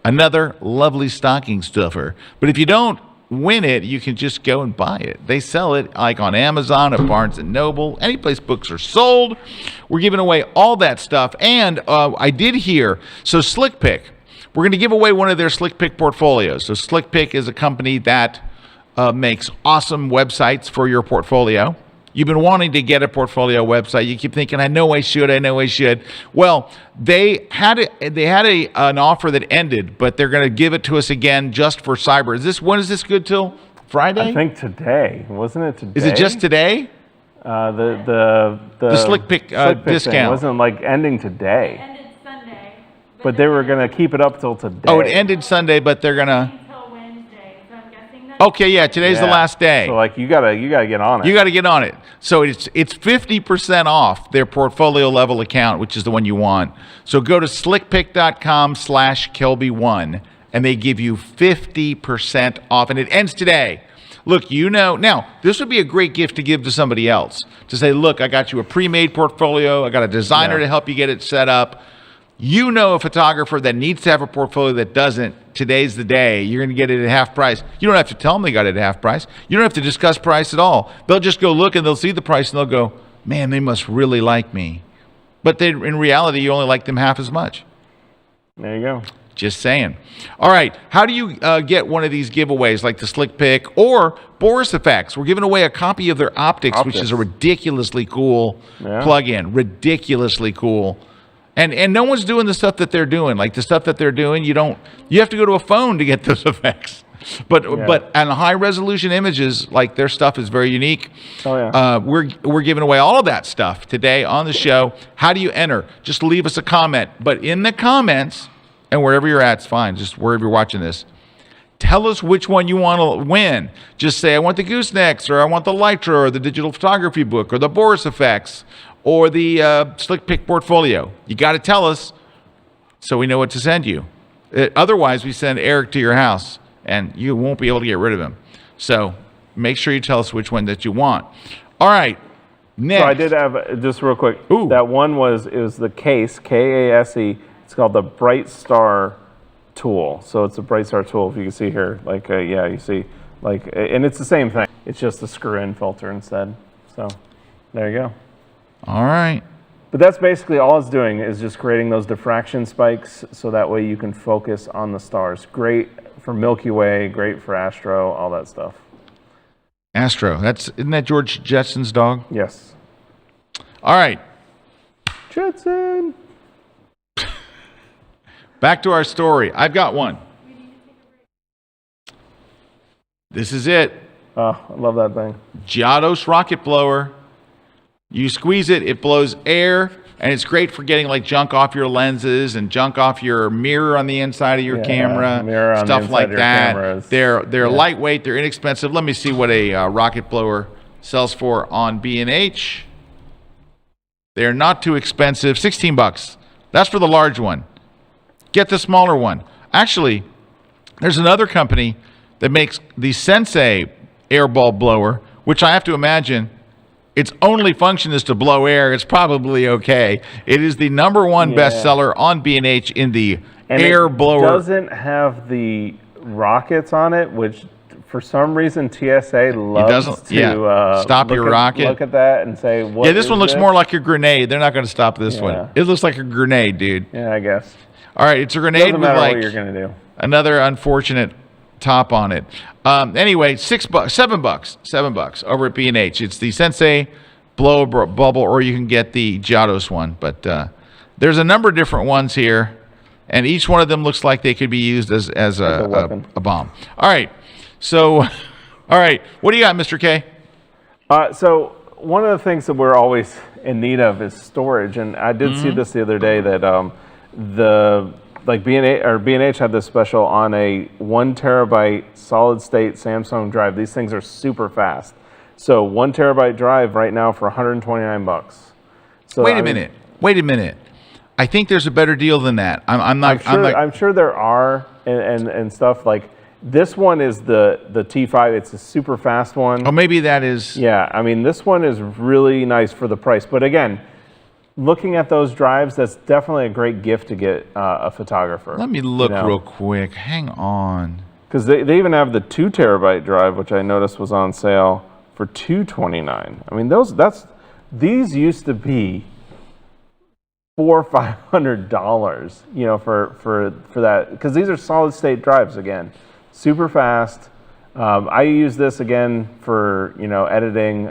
Another lovely stocking stuffer. But if you don't win it, you can just go and buy it. They sell it like on Amazon, at Barnes & Noble, any place books are sold. We're giving away all that stuff. And I did hear, so SlickPick, we're going to give away one of their SlickPick portfolios. So SlickPick is a company that makes awesome websites for your portfolio. You've been wanting to get a portfolio website. You keep thinking, I know I should. Well, they had an offer that ended, but they're going to give it to us again just for cyber. When is this good till? Friday? I think today. Wasn't it today? Is it just today? The SlickPick discount wasn't like ending today. It ended Sunday. But they were going to keep it up till today. Oh, it ended Sunday, but they're going to... Until Wednesday. So I'm guessing that. Okay, yeah, today's the last day. So like you gotta get on it. You got to get on it. So it's 50% off their portfolio level account, which is the one you want. So go to slickpick.com/Kelby1 and they give you 50% off, and it ends today. Look, now this would be a great gift to give to somebody else. To say, look, I got you a pre-made portfolio. I got a designer to help you get it set up. You know a photographer that needs to have a portfolio that doesn't. Today's the day. You're going to get it at half price. You don't have to tell them they got it at half price. You don't have to discuss price at all. They'll just go look and they'll see the price and they'll go, man, they must really like me. But in reality, you only like them half as much. There you go. Just saying. All right. How do you get one of these giveaways like the SlickPick or Boris FX? We're giving away a copy of their optics, which is a ridiculously cool plug-in. Ridiculously cool. And no one's doing the stuff that they're doing. Like the stuff that they're doing, you have to go to a phone to get those effects. But on high resolution images, like their stuff is very unique. Oh yeah. We're giving away all of that stuff today on the show. How do you enter? Just leave us a comment. But in the comments, and wherever you're at, it's fine. Just wherever you're watching this, tell us which one you want to win. Just say, I want the goosenecks, or I want the Lytra, or the digital photography book, or the Boris FX, or the Slick Pick portfolio. You got to tell us so we know what to send you. Otherwise, we send Erik to your house, and you won't be able to get rid of him. So make sure you tell us which one that you want. All right. Next. So I did have, just real quick, Ooh. that one was the Case, K-A-S-E. It's called the Bright Star tool. So it's a Bright Star tool, if you can see here. Like, yeah, you see, like, and it's the same thing. It's just a screw-in filter instead. So there you go. All right. But that's basically all it's doing, is just creating those diffraction spikes so that way you can focus on the stars. Great for Milky Way, great for Astro, all that stuff. Astro. Isn't that George Jetson's dog? Yes. All right. Jetson. Back to our story. I've got one. This is it. Oh, I love that thing. Giotto's rocket blower. You squeeze it, it blows air, and it's great for getting like junk off your lenses and junk off your mirror on the inside of your camera, mirror on stuff the inside like of your that. cameras. They're lightweight, they're inexpensive. Let me see what a rocket blower sells for on B&H. They're not too expensive. $16. That's for the large one. Get the smaller one. Actually, there's another company that makes the Sensei airball blower, which I have to imagine its only function is to blow air. It's probably okay. It is the #1 bestseller on B&H in the air blower. It doesn't have the rockets on it, which for some reason TSA loves to stop your rocket. Look at that and say, what yeah, this one looks this? more like a grenade. They're not going to stop this one. It looks like a grenade, dude. Yeah, I guess. All right, it's a grenade Doesn't with matter like what you're gonna do. Another unfortunate top on it. Anyway, $7 over at B&H. It's the Sensei blow bubble, or you can get the Giotto's one. But there's a number of different ones here, and each one of them looks like they could be used as a bomb. All right, so, all right, what do you got, Mr. K? So one of the things that we're always in need of is storage, and I did see this the other day that B&H had this special on a 1 terabyte solid state Samsung drive. These things are super fast. So 1 terabyte drive right now for $129. So Wait a minute. I think there's a better deal than that. I'm sure there are and stuff like this one is the T5. It's a super fast one. Oh, maybe that is. Yeah, I mean this one is really nice for the price. But again, looking at those drives, that's definitely a great gift to get a photographer. Let me look real quick. Hang on. Because they even have the 2 terabyte drive, which I noticed was on sale for $229. I mean, these used to be $400 or $500, you know, for that, because these are solid state drives again, super fast. I use this again for, you know, editing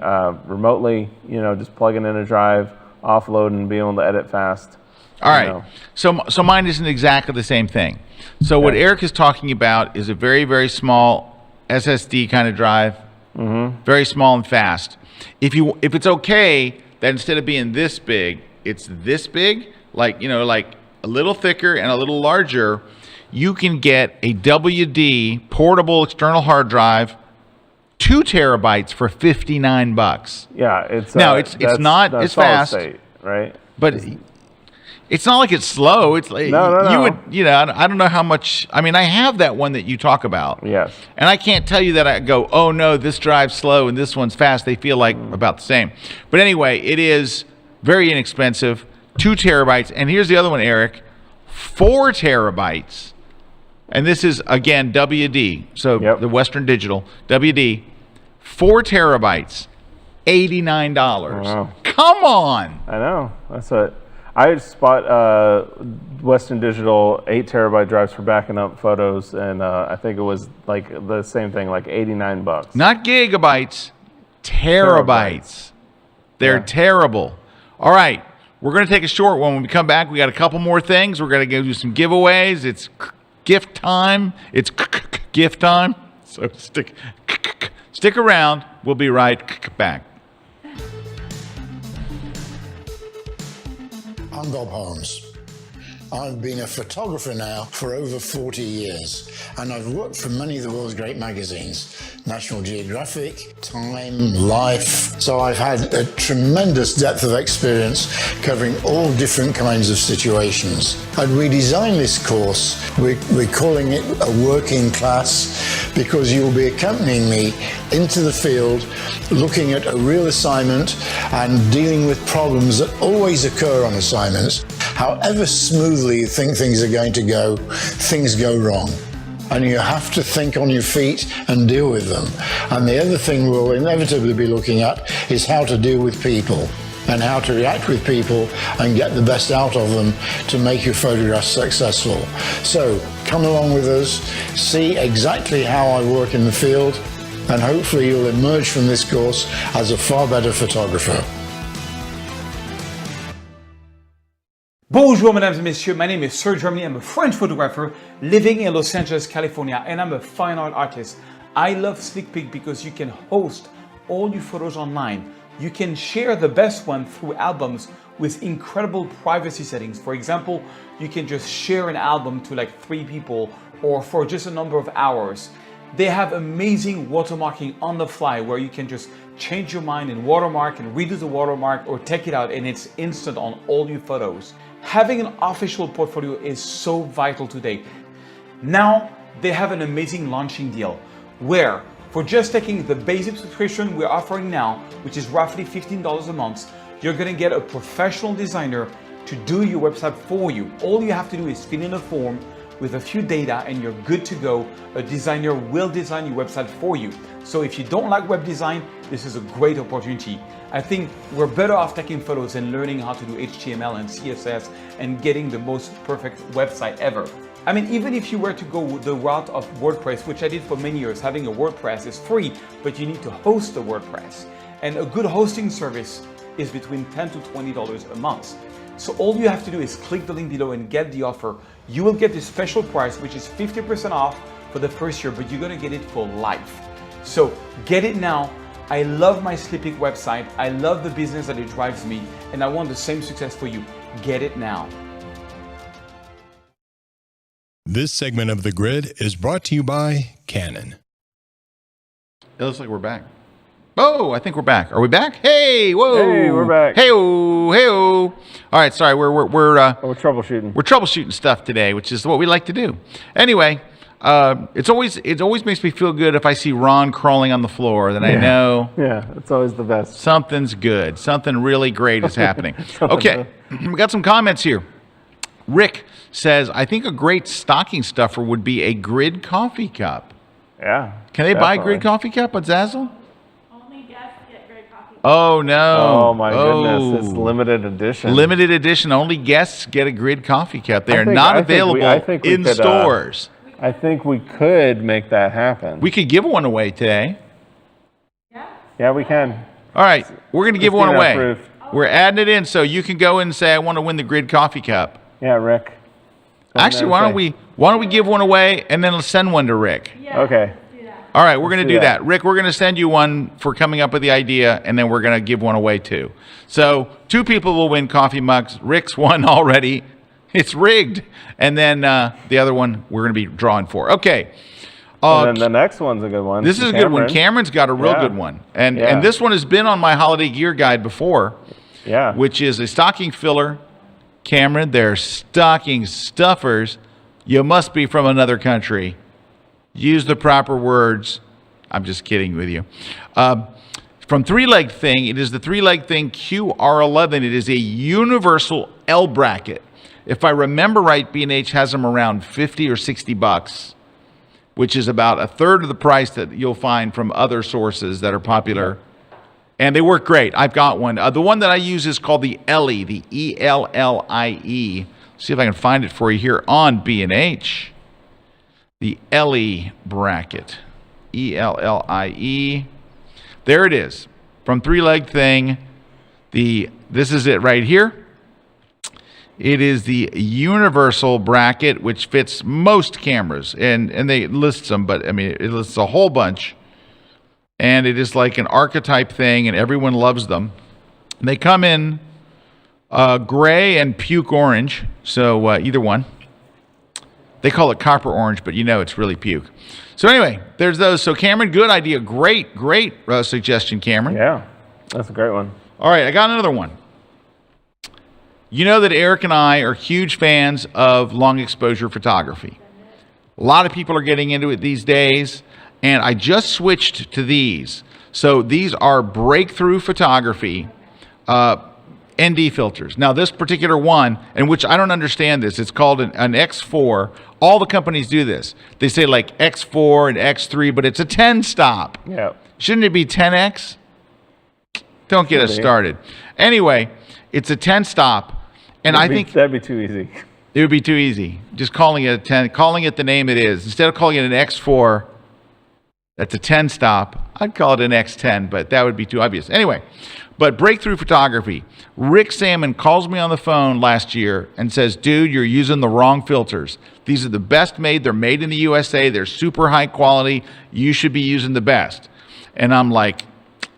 remotely, you know, just plugging in a drive, offload and being able to edit fast. All right. So mine isn't exactly the same thing. So what Erik is talking about is a very, very small SSD kind of drive, very small and fast. If it's okay that instead of being this big, it's this big, like, you know, like a little thicker and a little larger, you can get a WD portable external hard drive, 2 terabytes for $59. Yeah, it's it's fast, state, right? But it's not like it's slow. It's like no. You would, you know, I don't know how much. I mean, I have that one that you talk about. Yes. And I can't tell you that I go, oh no, this drive's slow and this one's fast. They feel like about the same. But anyway, it is very inexpensive, 2 terabytes. And here's the other one, Erik, 4 terabytes. And this is, again, WD. So the Western Digital, WD, 4 terabytes, $89. Wow. Come on. I know. That's what I spot Western Digital 8 terabyte drives for backing up photos, and I think it was like the same thing, like $89. Not gigabytes, terabytes. They're terrible. All right, we're going to take a short one. When we come back, we got a couple more things. We're going to go do some giveaways. It's gift time. It's gift time. So stick around. We'll be right back. I'm Bob Holmes. I've been a photographer now for over 40 years, and I've worked for many of the world's great magazines, National Geographic, Time, Life. So I've had a tremendous depth of experience covering all different kinds of situations. I'd redesigned this course. We're calling it a working class because you'll be accompanying me into the field, looking at a real assignment and dealing with problems that always occur on assignments. However smoothly you think things are going to go, things go wrong. And you have to think on your feet and deal with them. And the other thing we'll inevitably be looking at is how to deal with people and how to react with people and get the best out of them to make your photographs successful. So come along with us, see exactly how I work in the field, and hopefully you'll emerge from this course as a far better photographer. Bonjour, mesdames et messieurs. My name is Sir Germany. I'm a French photographer living in Los Angeles, California, and I'm a fine art artist. I love SneakPeek because you can host all your photos online. You can share the best one through albums with incredible privacy settings. For example, you can just share an album to like 3 people or for just a number of hours. They have amazing watermarking on the fly where you can just change your mind and watermark and redo the watermark or take it out, and it's instant on all your photos. Having an official portfolio is so vital today. Now they have an amazing launching deal where for just taking the basic subscription we're offering now, which is roughly $15 a month, you're going to get a professional designer to do your website for you. All you have to do is fill in a form with a few data and you're good to go. A designer will design your website for you. So if you don't like web design, this is a great opportunity. I think we're better off taking photos and learning how to do HTML and CSS and getting the most perfect website ever. I mean, even if you were to go the route of WordPress, which I did for many years, having a WordPress is free, but you need to host the WordPress. And a good hosting service is between $10 to $20 a month. So all you have to do is click the link below and get the offer. You will get this special price, which is 50% off for the first year, but you're gonna get it for life. So get it now. I love my SneakPeek website. I love the business that it drives me, and I want the same success for you. Get it now. This segment of The Grid is brought to you by Canon. It looks like we're back. Oh, I think we're back. Are we back? Hey, whoa. Hey, we're back. Hey-oh, hey-oh. All right, sorry, we're troubleshooting. We're troubleshooting stuff today, which is what we like to do. Anyway, it always makes me feel good if I see Ron crawling on the floor. Then I know. Yeah, it's always the best. Something's good. Something really great is happening. Okay, we got some comments here. Rick says, I think a great stocking stuffer would be a Grid coffee cup. Yeah. Can they buy a Grid coffee cup at Zazzle? Only guests get Grid coffee. Oh, no. Oh, my goodness. It's limited edition. Limited edition. Only guests get a Grid coffee cup. They are not available in stores. I think we could make that happen. We could give one away today. Yeah, we can. All right. We're going to give one away. Approved. We're adding it in so you can go in and say, I want to win the Grid coffee cup. Yeah, Rick. Actually, why don't we give one away and then let's send one to Rick? Yeah, okay. let's do that. All right, we're going to do that. Rick, we're going to send you one for coming up with the idea, and then we're going to give one away too. So 2 people will win coffee mugs. Rick's won already. It's rigged. And then the other one we're going to be drawing for. Okay. And then the next one's a good one. This is a good one. Cameron's got a real good one. And this one has been on my holiday gear guide before. Yeah. Which is a stocking filler. Cameron, they're stocking stuffers. You must be from another country. Use the proper words. I'm just kidding with you. From Three Leg Thing, it is the Three Leg Thing QR11. It is a universal L bracket. If I remember right, B&H has them around $50 or $60, which is about a third of the price that you'll find from other sources that are popular. And they work great. I've got one. The one that I use is called the Ellie, the E-L-L-I-E. See if I can find it for you here on B&H. The Ellie bracket. E-L-L-I-E. There it is. From Three Leg Thing. This is it right here. It is the universal bracket, which fits most cameras, and they list them, but I mean, it lists a whole bunch. And it is like an archetype thing, and everyone loves them. They come in gray and puke orange, so either one. They call it copper orange, but you know it's really puke. So anyway, there's those. So Cameron, good idea. Great suggestion, Cameron. Yeah, that's a great one. All right, I got another one. You know that Erik and I are huge fans of long exposure photography. A lot of people are getting into it these days, and I just switched to these. So these are breakthrough photography ND filters. Now this particular one, in which I don't understand this, it's called an X4. All the companies do this. They say like X4 and X3, but it's a 10 stop. Yeah. Shouldn't it be 10X? Don't get us started. Anyway, it's a 10 stop, and I think that'd be too easy. It would be too easy. Just calling it a 10, calling it the name it is. Instead of calling it an X4, that's a 10 stop. I'd call it an X10, but that would be too obvious. Anyway, but breakthrough photography. Rick Salmon calls me on the phone last year and says, dude, you're using the wrong filters. These are the best made. They're made in the USA. They're super high quality. You should be using the best. And I'm like,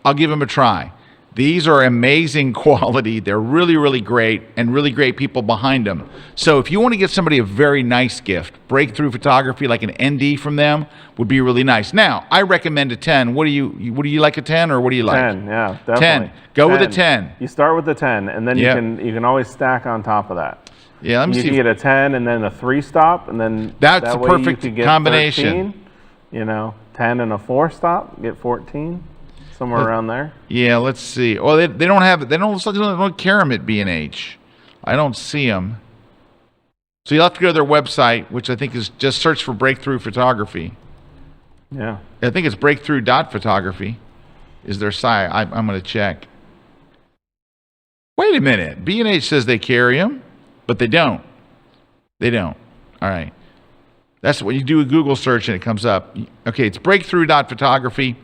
I'll give them a try. These are amazing quality. They're really, really great, and really great people behind them. So if you want to get somebody a very nice gift, breakthrough photography like an ND from them would be really nice. Now, I recommend a 10. What do you like, a 10, or what do you like? 10, yeah, definitely. 10. Go with a 10. You start with the 10, and then you can always stack on top of that. Yeah, let me see. You can get a 10 and then a 3 stop, and then that's that the way perfect you could get combination. 13, 10 and a 4 stop, get 14. Somewhere around there. Yeah, let's see. Oh, they don't have it. They don't carry them at B&H. I don't see them. So you'll have to go to their website, which I think is just search for Breakthrough Photography. Yeah. I think it's breakthrough.photography is their site. I'm going to check. Wait a minute. B&H says they carry them, but they don't. They don't. All right. That's when you do a Google search and it comes up. Okay, it's breakthrough.photography.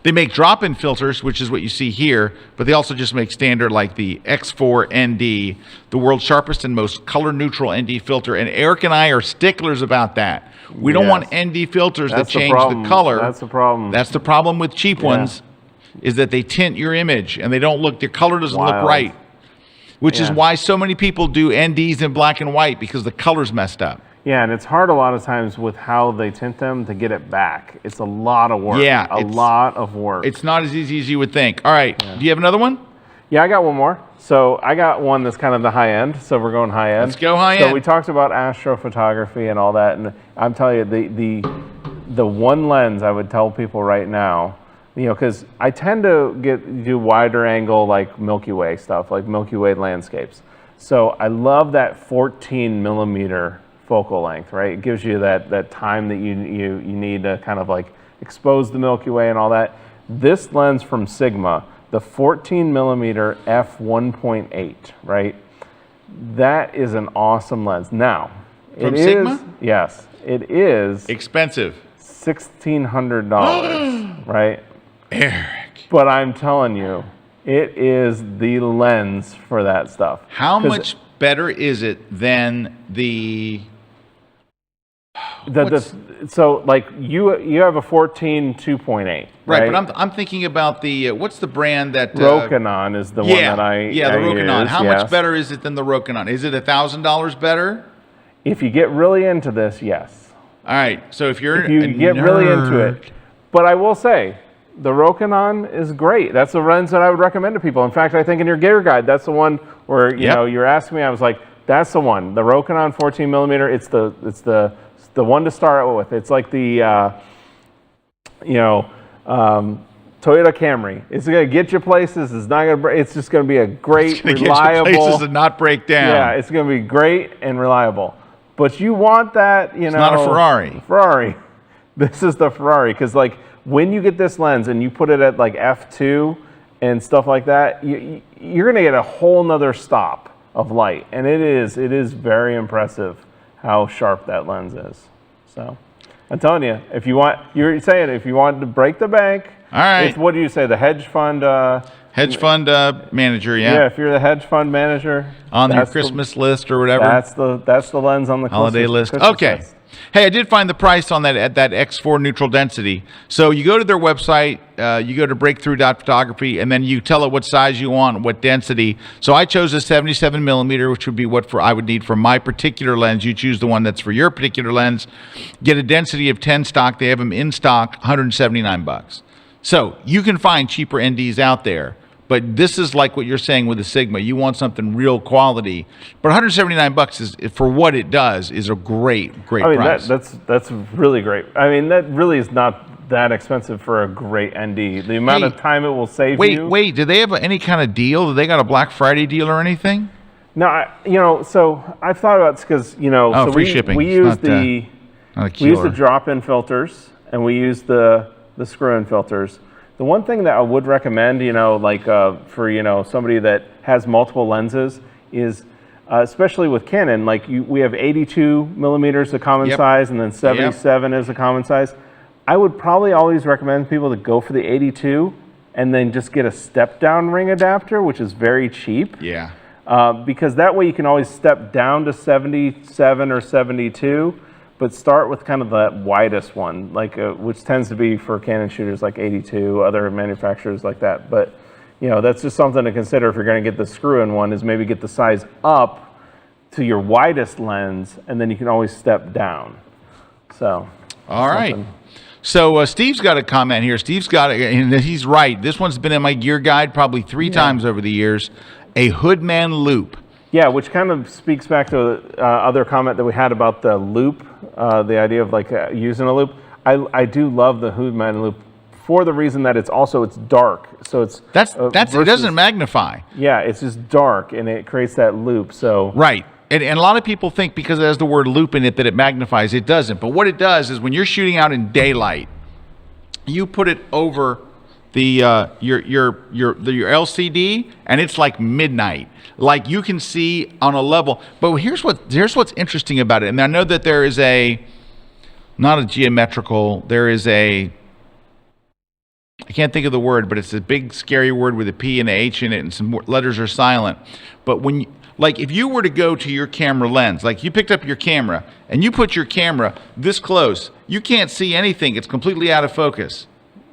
They make drop-in filters, which is what you see here, but they also just make standard like the X4 ND, the world's sharpest and most color-neutral ND filter. And Erik and I are sticklers about that. We don't want ND filters that change the color. That's the problem. That's the problem with cheap ones, is that they tint your image and they don't look. Their color doesn't look right, which is why so many people do NDs in black and white, because the color's messed up. Yeah, and it's hard a lot of times with how they tint them to get it back. It's a lot of work. Yeah, a lot of work. It's not as easy as you would think. All right, do you have another one? Yeah, I got one more. So I got one that's kind of the high end. So we're going high end. Let's go high end. So we talked about astrophotography and all that, and I'm telling you, the one lens I would tell people right now, because I tend to do wider angle like Milky Way stuff, like Milky Way landscapes. So I love that 14 millimeter focal length, right? It gives you that time that you need to kind of like expose the Milky Way and all that. This lens from Sigma, the 14 millimeter f1.8, right? That is an awesome lens. Now, from Sigma? Yes, it is expensive. $1,600, right? Erik. But I'm telling you, it is the lens for that stuff. How much better is it than so like you have a 14 2.8, right? But I'm thinking about the what's the brand that Rokinon is the one that I the Rokinon. How much better is it than the Rokinon? Is it $1,000 better? If you get really into this, yes. All right. So if you get really into it, but I will say the Rokinon is great. That's the lens that I would recommend to people. In fact, I think in your gear guide, that's the one where you're asking me. I was like, that's the one. The Rokinon 14 millimeter. It's the one to start with. It's like the Toyota Camry. It's gonna get you places. It's not gonna. It's just gonna be a great, reliable. Get you places and not break down. Yeah, it's gonna be great and reliable. But you want that, It's not a Ferrari. Ferrari. This is the Ferrari, because like when you get this lens and you put it at like f2 and stuff like that, you're gonna get a whole nother stop of light, and it is very impressive how sharp that lens is. So I'm telling you, if you want, you're saying if you want to break the bank, all right. It's, what do you say? The hedge fund. Hedge fund manager, yeah. Yeah, if you're the hedge fund manager on your Christmas list or whatever. That's the lens on the holiday list. Christmas okay. list. Hey, I did find the price on that at that X4 neutral density. So you go to their website, you go to breakthrough.photography, and then you tell it what size you want, what density. So I chose a 77 millimeter, which would be what I would need for my particular lens. You choose the one that's for your particular lens. Get a density of 10 stock. They have them in stock, $179. So you can find cheaper NDs out there. But this is like what you're saying with the Sigma. You want something real quality. But $179 is, for what it does, is a great price. That's really great. I mean, that really is not that expensive for a great ND. The amount of time it will save you. Wait, do they have any kind of deal? Do they got a Black Friday deal or anything? No, so I've thought about this because, so free shipping. We use the drop-in filters and we use the screw-in filters. The one thing that I would recommend, for somebody that has multiple lenses is, especially with Canon, we have 82 millimeters a common size, and then 77 is a common size. I would probably always recommend people to go for the 82 and then just get a step-down ring adapter, which is very cheap. Yeah. Because that way you can always step down to 77 or 72. But start with kind of the widest one, which tends to be for Canon shooters like 82, other manufacturers like that. But, that's just something to consider if you're going to get the screw-in one, is maybe get the size up to your widest lens, and then you can always step down. So. All right. So Steve's got a comment here. Steve's got it, and he's right. This one's been in my gear guide probably 3 times over the years. A Hoodman loop. Yeah, which kind of speaks back to other comment that we had about the loop, the idea of using a loop. I do love the Hoodman loop for the reason that it's dark, so it's it doesn't magnify. Yeah, it's just dark and it creates that loop. So right, and a lot of people think because it has the word loop in it that it magnifies. It doesn't. But what it does is when you're shooting out in daylight, you put it over the your LCD, and it's like midnight. Like you can see on a level. But here's what's interesting about it. And I know that there is not a geometrical. There is I can't think of the word, but it's a big scary word with a P and a H in it, and some letters are silent. But if you were to go to your camera lens, like you picked up your camera and you put your camera this close, you can't see anything. It's completely out of focus.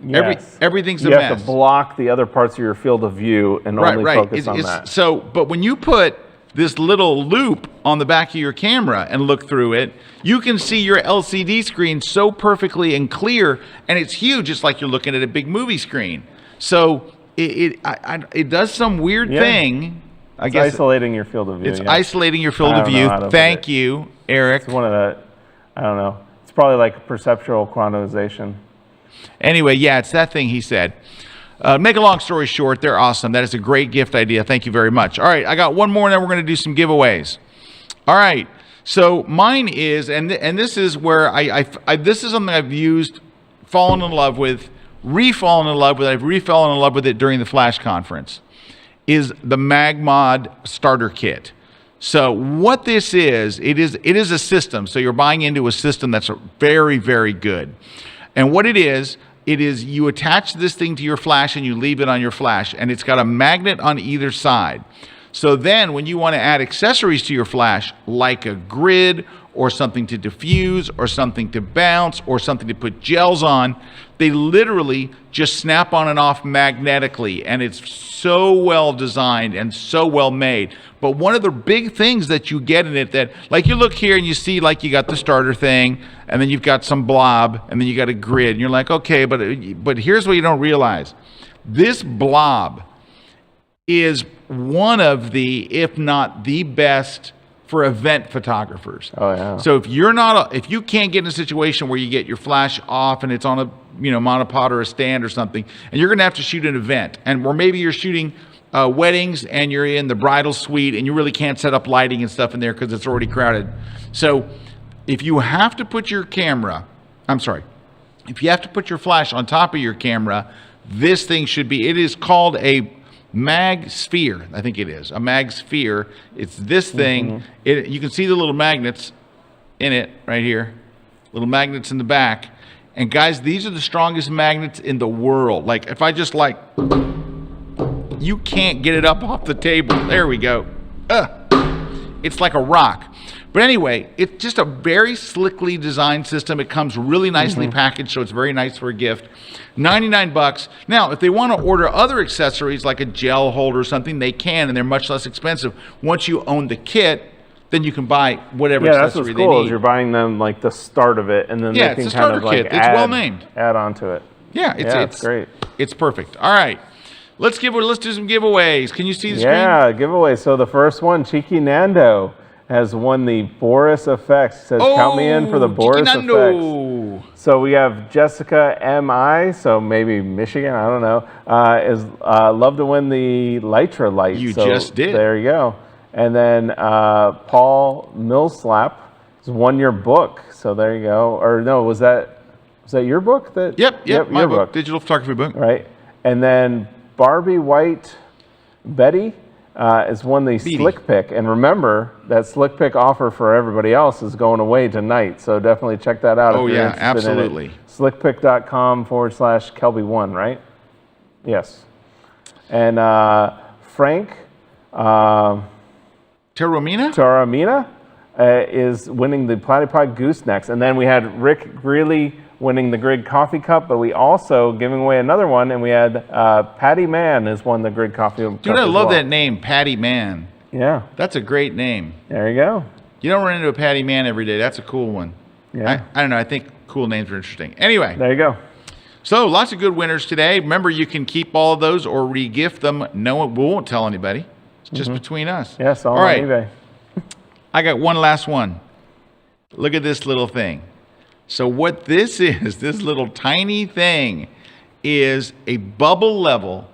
Yes. Everything's a mess. You have to block the other parts of your field of view and only focus on that. So, but when you put this little loop on the back of your camera and look through it, you can see your LCD screen so perfectly and clear, and it's huge. It's like you're looking at a big movie screen. So it does some weird thing. I guess isolating your field of view. It's isolating your field of view. Thank you, Erik. It's one of the, I don't know. It's probably like perceptual quantization. Anyway, yeah, it's that thing he said. Make a long story short, they're awesome. That is a great gift idea. Thank you very much. All right, I got one more, and then we're going to do some giveaways. All right, so mine is, and this is where this is something I've used, fallen in love with, re-fallen in love with. I've re-fallen in love with it during the Flash conference. Is the MagMod starter kit. So what this is, it is a system. So you're buying into a system that's very, very good. And what it is you attach this thing to your flash and you leave it on your flash, and it's got a magnet on either side. So then when you want to add accessories to your flash, like a grid or something to diffuse or something to bounce or something to put gels on, they literally just snap on and off magnetically, and it's so well designed and so well made. But one of the big things that you get in it, that like you look here and you see like you got the starter thing, and then you've got some blob, and then you got a grid, and you're like, okay, but here's what you don't realize. This blob is one of the, if not the best for event photographers. Oh yeah. So if you can't get in a situation where you get your flash off and it's on a monopod or a stand or something, and you're gonna have to shoot an event, or maybe you're shooting weddings and you're in the bridal suite and you really can't set up lighting and stuff in there because it's already crowded. So if you have to put your flash on top of your camera, this thing should be, it is called a Mag Sphere. I think it is a Mag Sphere. It's this thing. You can see the little magnets in it right here. little magnets in the back. And guys, these are the strongest magnets in the world. Like if I just like, you can't get it up off the table. There we go. It's like a rock. But anyway, it's just a very slickly designed system. It comes really nicely packaged, so it's very nice for a gift. $99. Now, if they want to order other accessories like a gel holder or something, they can, and they're much less expensive. Once you own the kit, then you can buy whatever accessory that's what's they cool, need. is you're buying them like the start of it, and then they can kind of like it's well named. Add on to it. Yeah, it's great. It's perfect. All right. Let's do some giveaways. Can you see the screen? Yeah, giveaway. So the first one, Cheeky Nando, has won the Boris FX. It says, count me in for the Boris FX. So we have Jessica M.I., so maybe Michigan, I don't know, is love to win the Lytra light. You just did. There you go. And then Paul Millslap has won your book. So there you go. Or no, was that your book? Yep, my book, digital photography book. Right. And then Barbie White Betty has won the Slick Pick. And remember, that Slick Pick offer for everybody else is going away tonight. So definitely check that out. Oh, yeah, absolutely. Slickpick.com/Kelby1, right? Yes. And Frank Taramina is winning the Platypod Goosenecks. And then we had Rick Greeley winning the Grid Coffee Cup, but we also giving away another one, and we had Patty Mann has won the Grid Coffee Cup. Dude, I love that name, Patty Mann. Yeah. That's a great name. There you go. You don't run into a Patty Mann every day. That's a cool one. Yeah. I don't know. I think cool names are interesting. Anyway. There you go. So lots of good winners today. Remember, you can keep all of those or re-gift them. No one, we won't tell anybody. It's just between us. Yes, all right. On eBay. I got one last one. Look at this little thing. So what this is, this little tiny thing, is a bubble level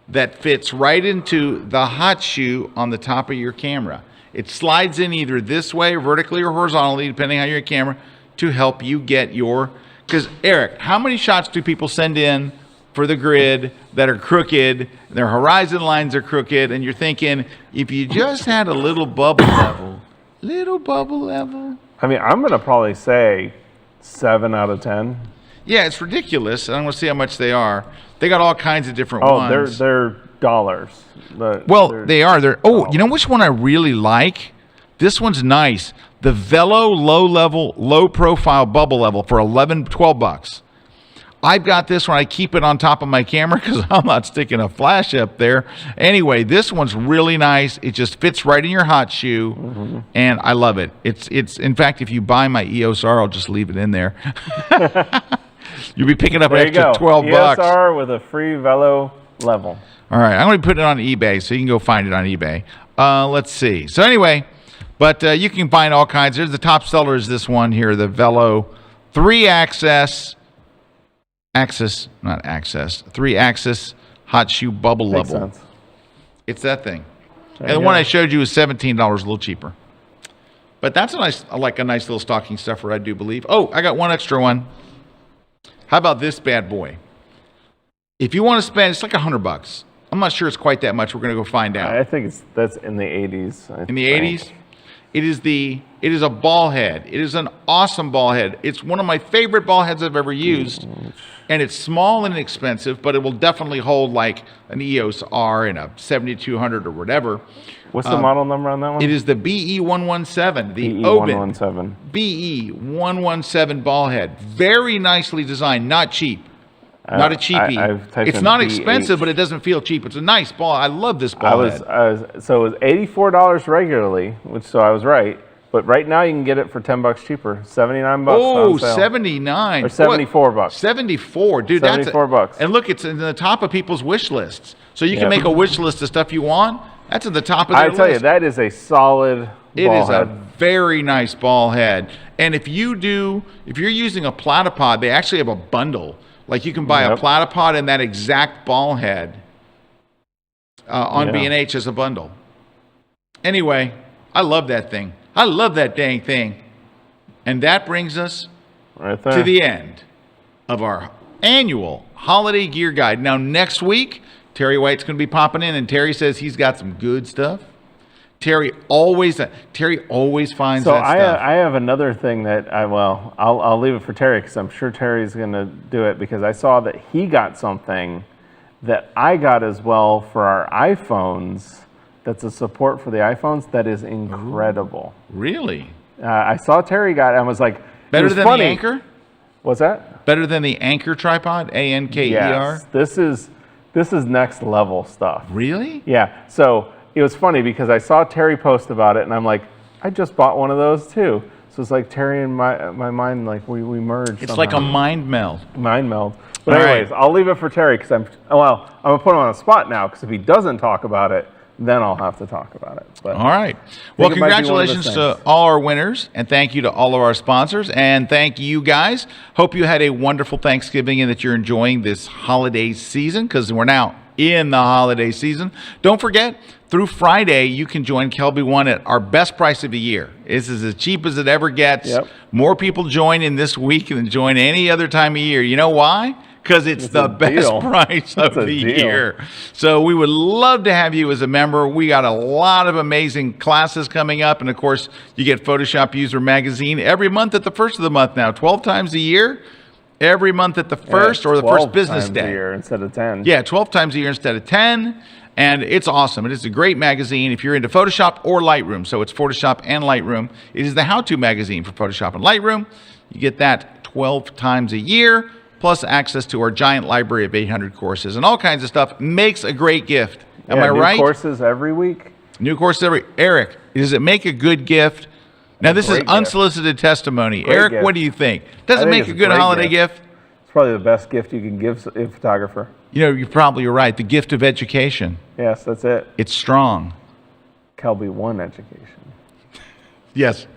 that fits right into the hot shoe on the top of your camera. It slides in either this way, vertically or horizontally, depending on your camera, to help you get your... Because, Eric, how many shots do people send in for the grid that are crooked, their horizon lines are crooked, and you're thinking, if you just had a little bubble level, I mean, I'm going to probably say 7 out of 10. Yeah, it's ridiculous. I'm going to see how much they are. They got all kinds of different ones. They're dollars. They are. You know which one I really like? This one's nice. The Velo low profile bubble level for $12. I've got this one. I keep it on top of my camera because I'm not sticking a flash up there. Anyway, this one's really nice. It just fits right in your hot shoe, and I love it. It's. In fact, if you buy my EOS R, I'll just leave it in there. You'll be picking up an extra $12. EOS R with a free Velo level. All right, I'm going to put it on eBay, so you can go find it on eBay. Let's see. So anyway, but you can find all kinds. There's the top seller is this one here, the Velo 3-axis hot shoe bubble level. Sense. It's that thing. And the one I showed you is $17, a little cheaper. But that's a nice little stocking stuffer, I do believe. Oh, I got one extra one. How about this bad boy? If you want to spend, it's like $100. I'm not sure it's quite that much. We're going to go find out. I think that's in the 80s. In the 80s? It is a ball head. It is an awesome ball head. It's one of my favorite ball heads I've ever used. And it's small and inexpensive, but it will definitely hold like an EOS R and a 7200 or whatever. What's the model number on that one? It is the BE117, the BE117. BE117 ball head. Very nicely designed, not cheap. Not a cheapie. It's not expensive, but it doesn't feel cheap. It's a nice ball. I love this ball head. So it was $84 regularly, so I was right. But right now you can get it for $10 cheaper, $79. Oh, $79 or $74. 74, dude. $74. And look, it's in the top of people's wish lists. So you can make a wish list of stuff you want. That's at the top of their list. I tell you, that is a solid ball head. A very nice ball head. And if you're using a platypod, they actually have a bundle. Like you can buy a platypod and that exact ball head on B&H as a bundle. Anyway, I love that thing. I love that dang thing. And that brings us to the end of our annual holiday gear guide. Now, next week, Terry White's going to be popping in, and Terry says he's got some good stuff. Terry always finds So that stuff. I have another thing that I'll leave it for Terry because I'm sure Terry's going to do it because I saw that he got something that I got as well for our iPhones. That's a support for the iPhones that is incredible. Ooh, really? I saw Terry got it and was like, better than funny. the Anchor? What's that? Better than the Anchor tripod? ANKER? Yes. This is next level stuff. Really? Yeah. So it was funny because I saw Terry post about it and I'm like, I just bought one of those too. So it's like Terry and my mind, like we merged. It's somehow. like a mind meld. Mind meld. But All anyways, right. I'll leave it for Terry because I'm gonna put him on a spot now because if he doesn't talk about it, then I'll have to talk about it. But all right. Well, it might be one of those congratulations things. to all our winners, and thank you to all of our sponsors, and thank you guys. Hope you had a wonderful Thanksgiving and that you're enjoying this holiday season because we're now in the holiday season. Don't forget, through Friday, you can join Kelby One at our best price of the year. This is as cheap as it ever gets. Yep. More people join in this week than join any other time of year. You know why? Because it's the a best deal. price of It's a the deal. year. So we would love to have you as a member. We got a lot of amazing classes coming up. And of course, you get Photoshop User Magazine every month at the first of the month now, 12 times a year. Every month at the first or the first 12 business times day. a year instead of 10. Yeah, 12 times a year instead of 10. And it's awesome. It is a great magazine if you're into Photoshop or Lightroom. So it's Photoshop and Lightroom. It is the how-to magazine for Photoshop and Lightroom. You get that 12 times a year, plus access to our giant library of 800 courses and all kinds of stuff. Makes a great gift. Am I new right? Courses every week. New courses every. Eric, does it make a good gift? Now, this is Great gift. unsolicited testimony. Great Eric, gift. what do you think? Does I it think make it's a a good great holiday gift? It's probably the best gift you can give a photographer. You know, you're probably right. The gift of education. Yes, that's it. It's strong. Kelby One education. Yes.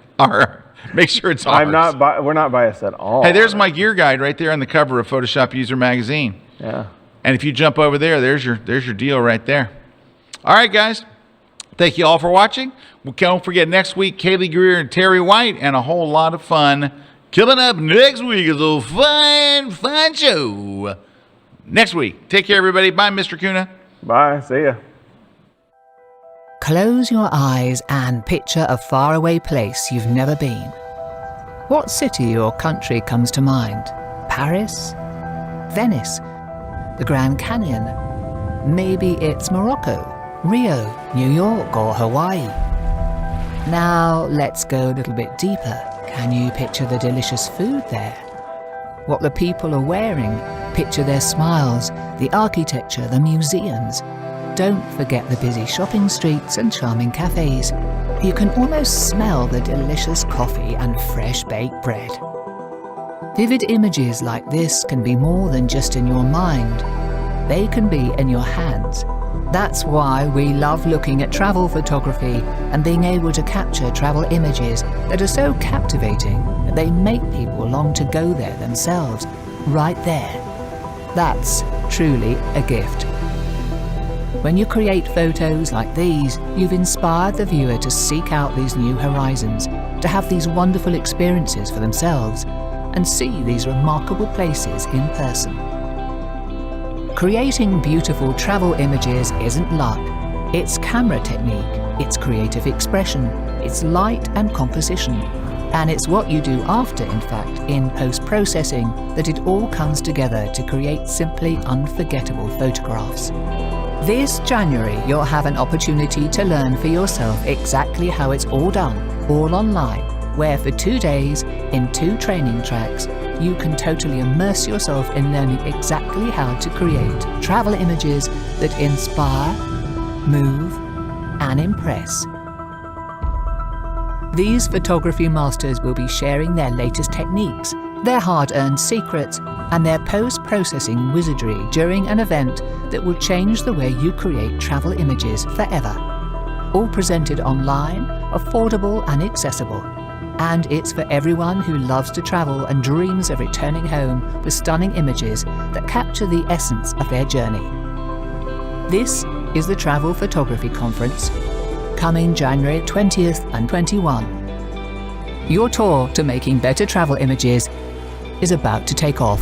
Make sure it's ours. We're not biased at all. Hey, there's my gear guide right there on the cover of Photoshop User Magazine. Yeah. And if you jump over there, there's your deal right there. All right, guys. Thank you all for watching. Don't forget, next week, Kaylee Greer and Terry White, and a whole lot of fun. Coming up next week is a fun show. Next week. Take care, everybody. Bye, Mr. Kuna. Bye. See ya. Close your eyes and picture a faraway place you've never been. What city or country comes to mind? Paris? Venice? The Grand Canyon? Maybe it's Morocco, Rio, New York, or Hawaii. Now let's go a little bit deeper. Can you picture the delicious food there? What the people are wearing? Picture their smiles, the architecture, the museums. Don't forget the busy shopping streets and charming cafes. You can almost smell the delicious coffee and fresh baked bread. Vivid images like this can be more than just in your mind. They can be in your hands. That's why we love looking at travel photography and being able to capture travel images that are so captivating that they make people long to go there themselves, right there. That's truly a gift. When you create photos like these, you've inspired the viewer to seek out these new horizons, to have these wonderful experiences for themselves, and see these remarkable places in person. Creating beautiful travel images isn't luck. It's camera technique, it's creative expression, it's light and composition. And it's what you do after, in fact, in post-processing, that it all comes together to create simply unforgettable photographs. This January, you'll have an opportunity to learn for yourself exactly how it's all done, all online, where for 2 days, in 2 training tracks, you can totally immerse yourself in learning exactly how to create travel images that inspire, move, and impress. These photography masters will be sharing their latest techniques, their hard-earned secrets, and their post-processing wizardry during an event that will change the way you create travel images forever. All presented online, affordable and accessible. And it's for everyone who loves to travel and dreams of returning home with stunning images that capture the essence of their journey. This is the Travel Photography Conference, coming January 20th and 21. Your tour to making better travel images is about to take off.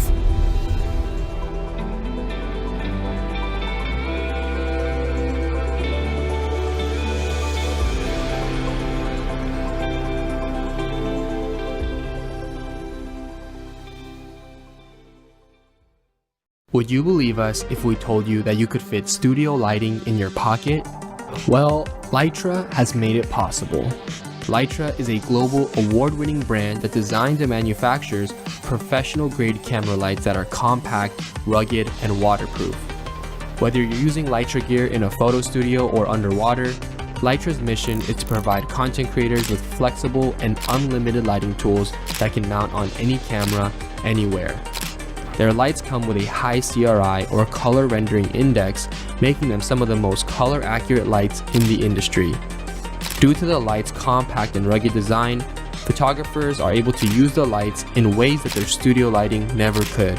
Would you believe us if we told you that you could fit studio lighting in your pocket? Well, Lytra has made it possible. Lytra is a global award-winning brand that designs and manufactures professional-grade camera lights that are compact, rugged, and waterproof. Whether you're using Lytra gear in a photo studio or underwater, Lytra's mission is to provide content creators with flexible and unlimited lighting tools that can mount on any camera, anywhere. Their lights come with a high CRI or color rendering index, making them some of the most color accurate lights in the industry. Due to the light's compact and rugged design, photographers are able to use the lights in ways that their studio lighting never could.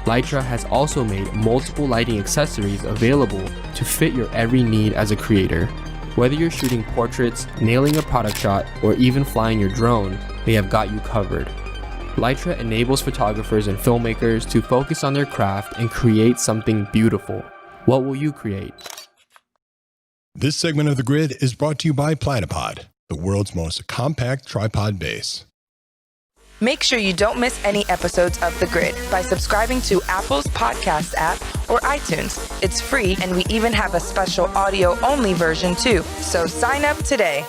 Lytra has also made multiple lighting accessories available to fit your every need as a creator. Whether you're shooting portraits, nailing a product shot, or even flying your drone, they have got you covered. Lytra enables photographers and filmmakers to focus on their craft and create something beautiful. What will you create? This segment of The Grid is brought to you by Platypod, the world's most compact tripod base. Make sure you don't miss any episodes of The Grid by subscribing to Apple's podcast app or iTunes. It's free, and we even have a special audio-only version too. So sign up today.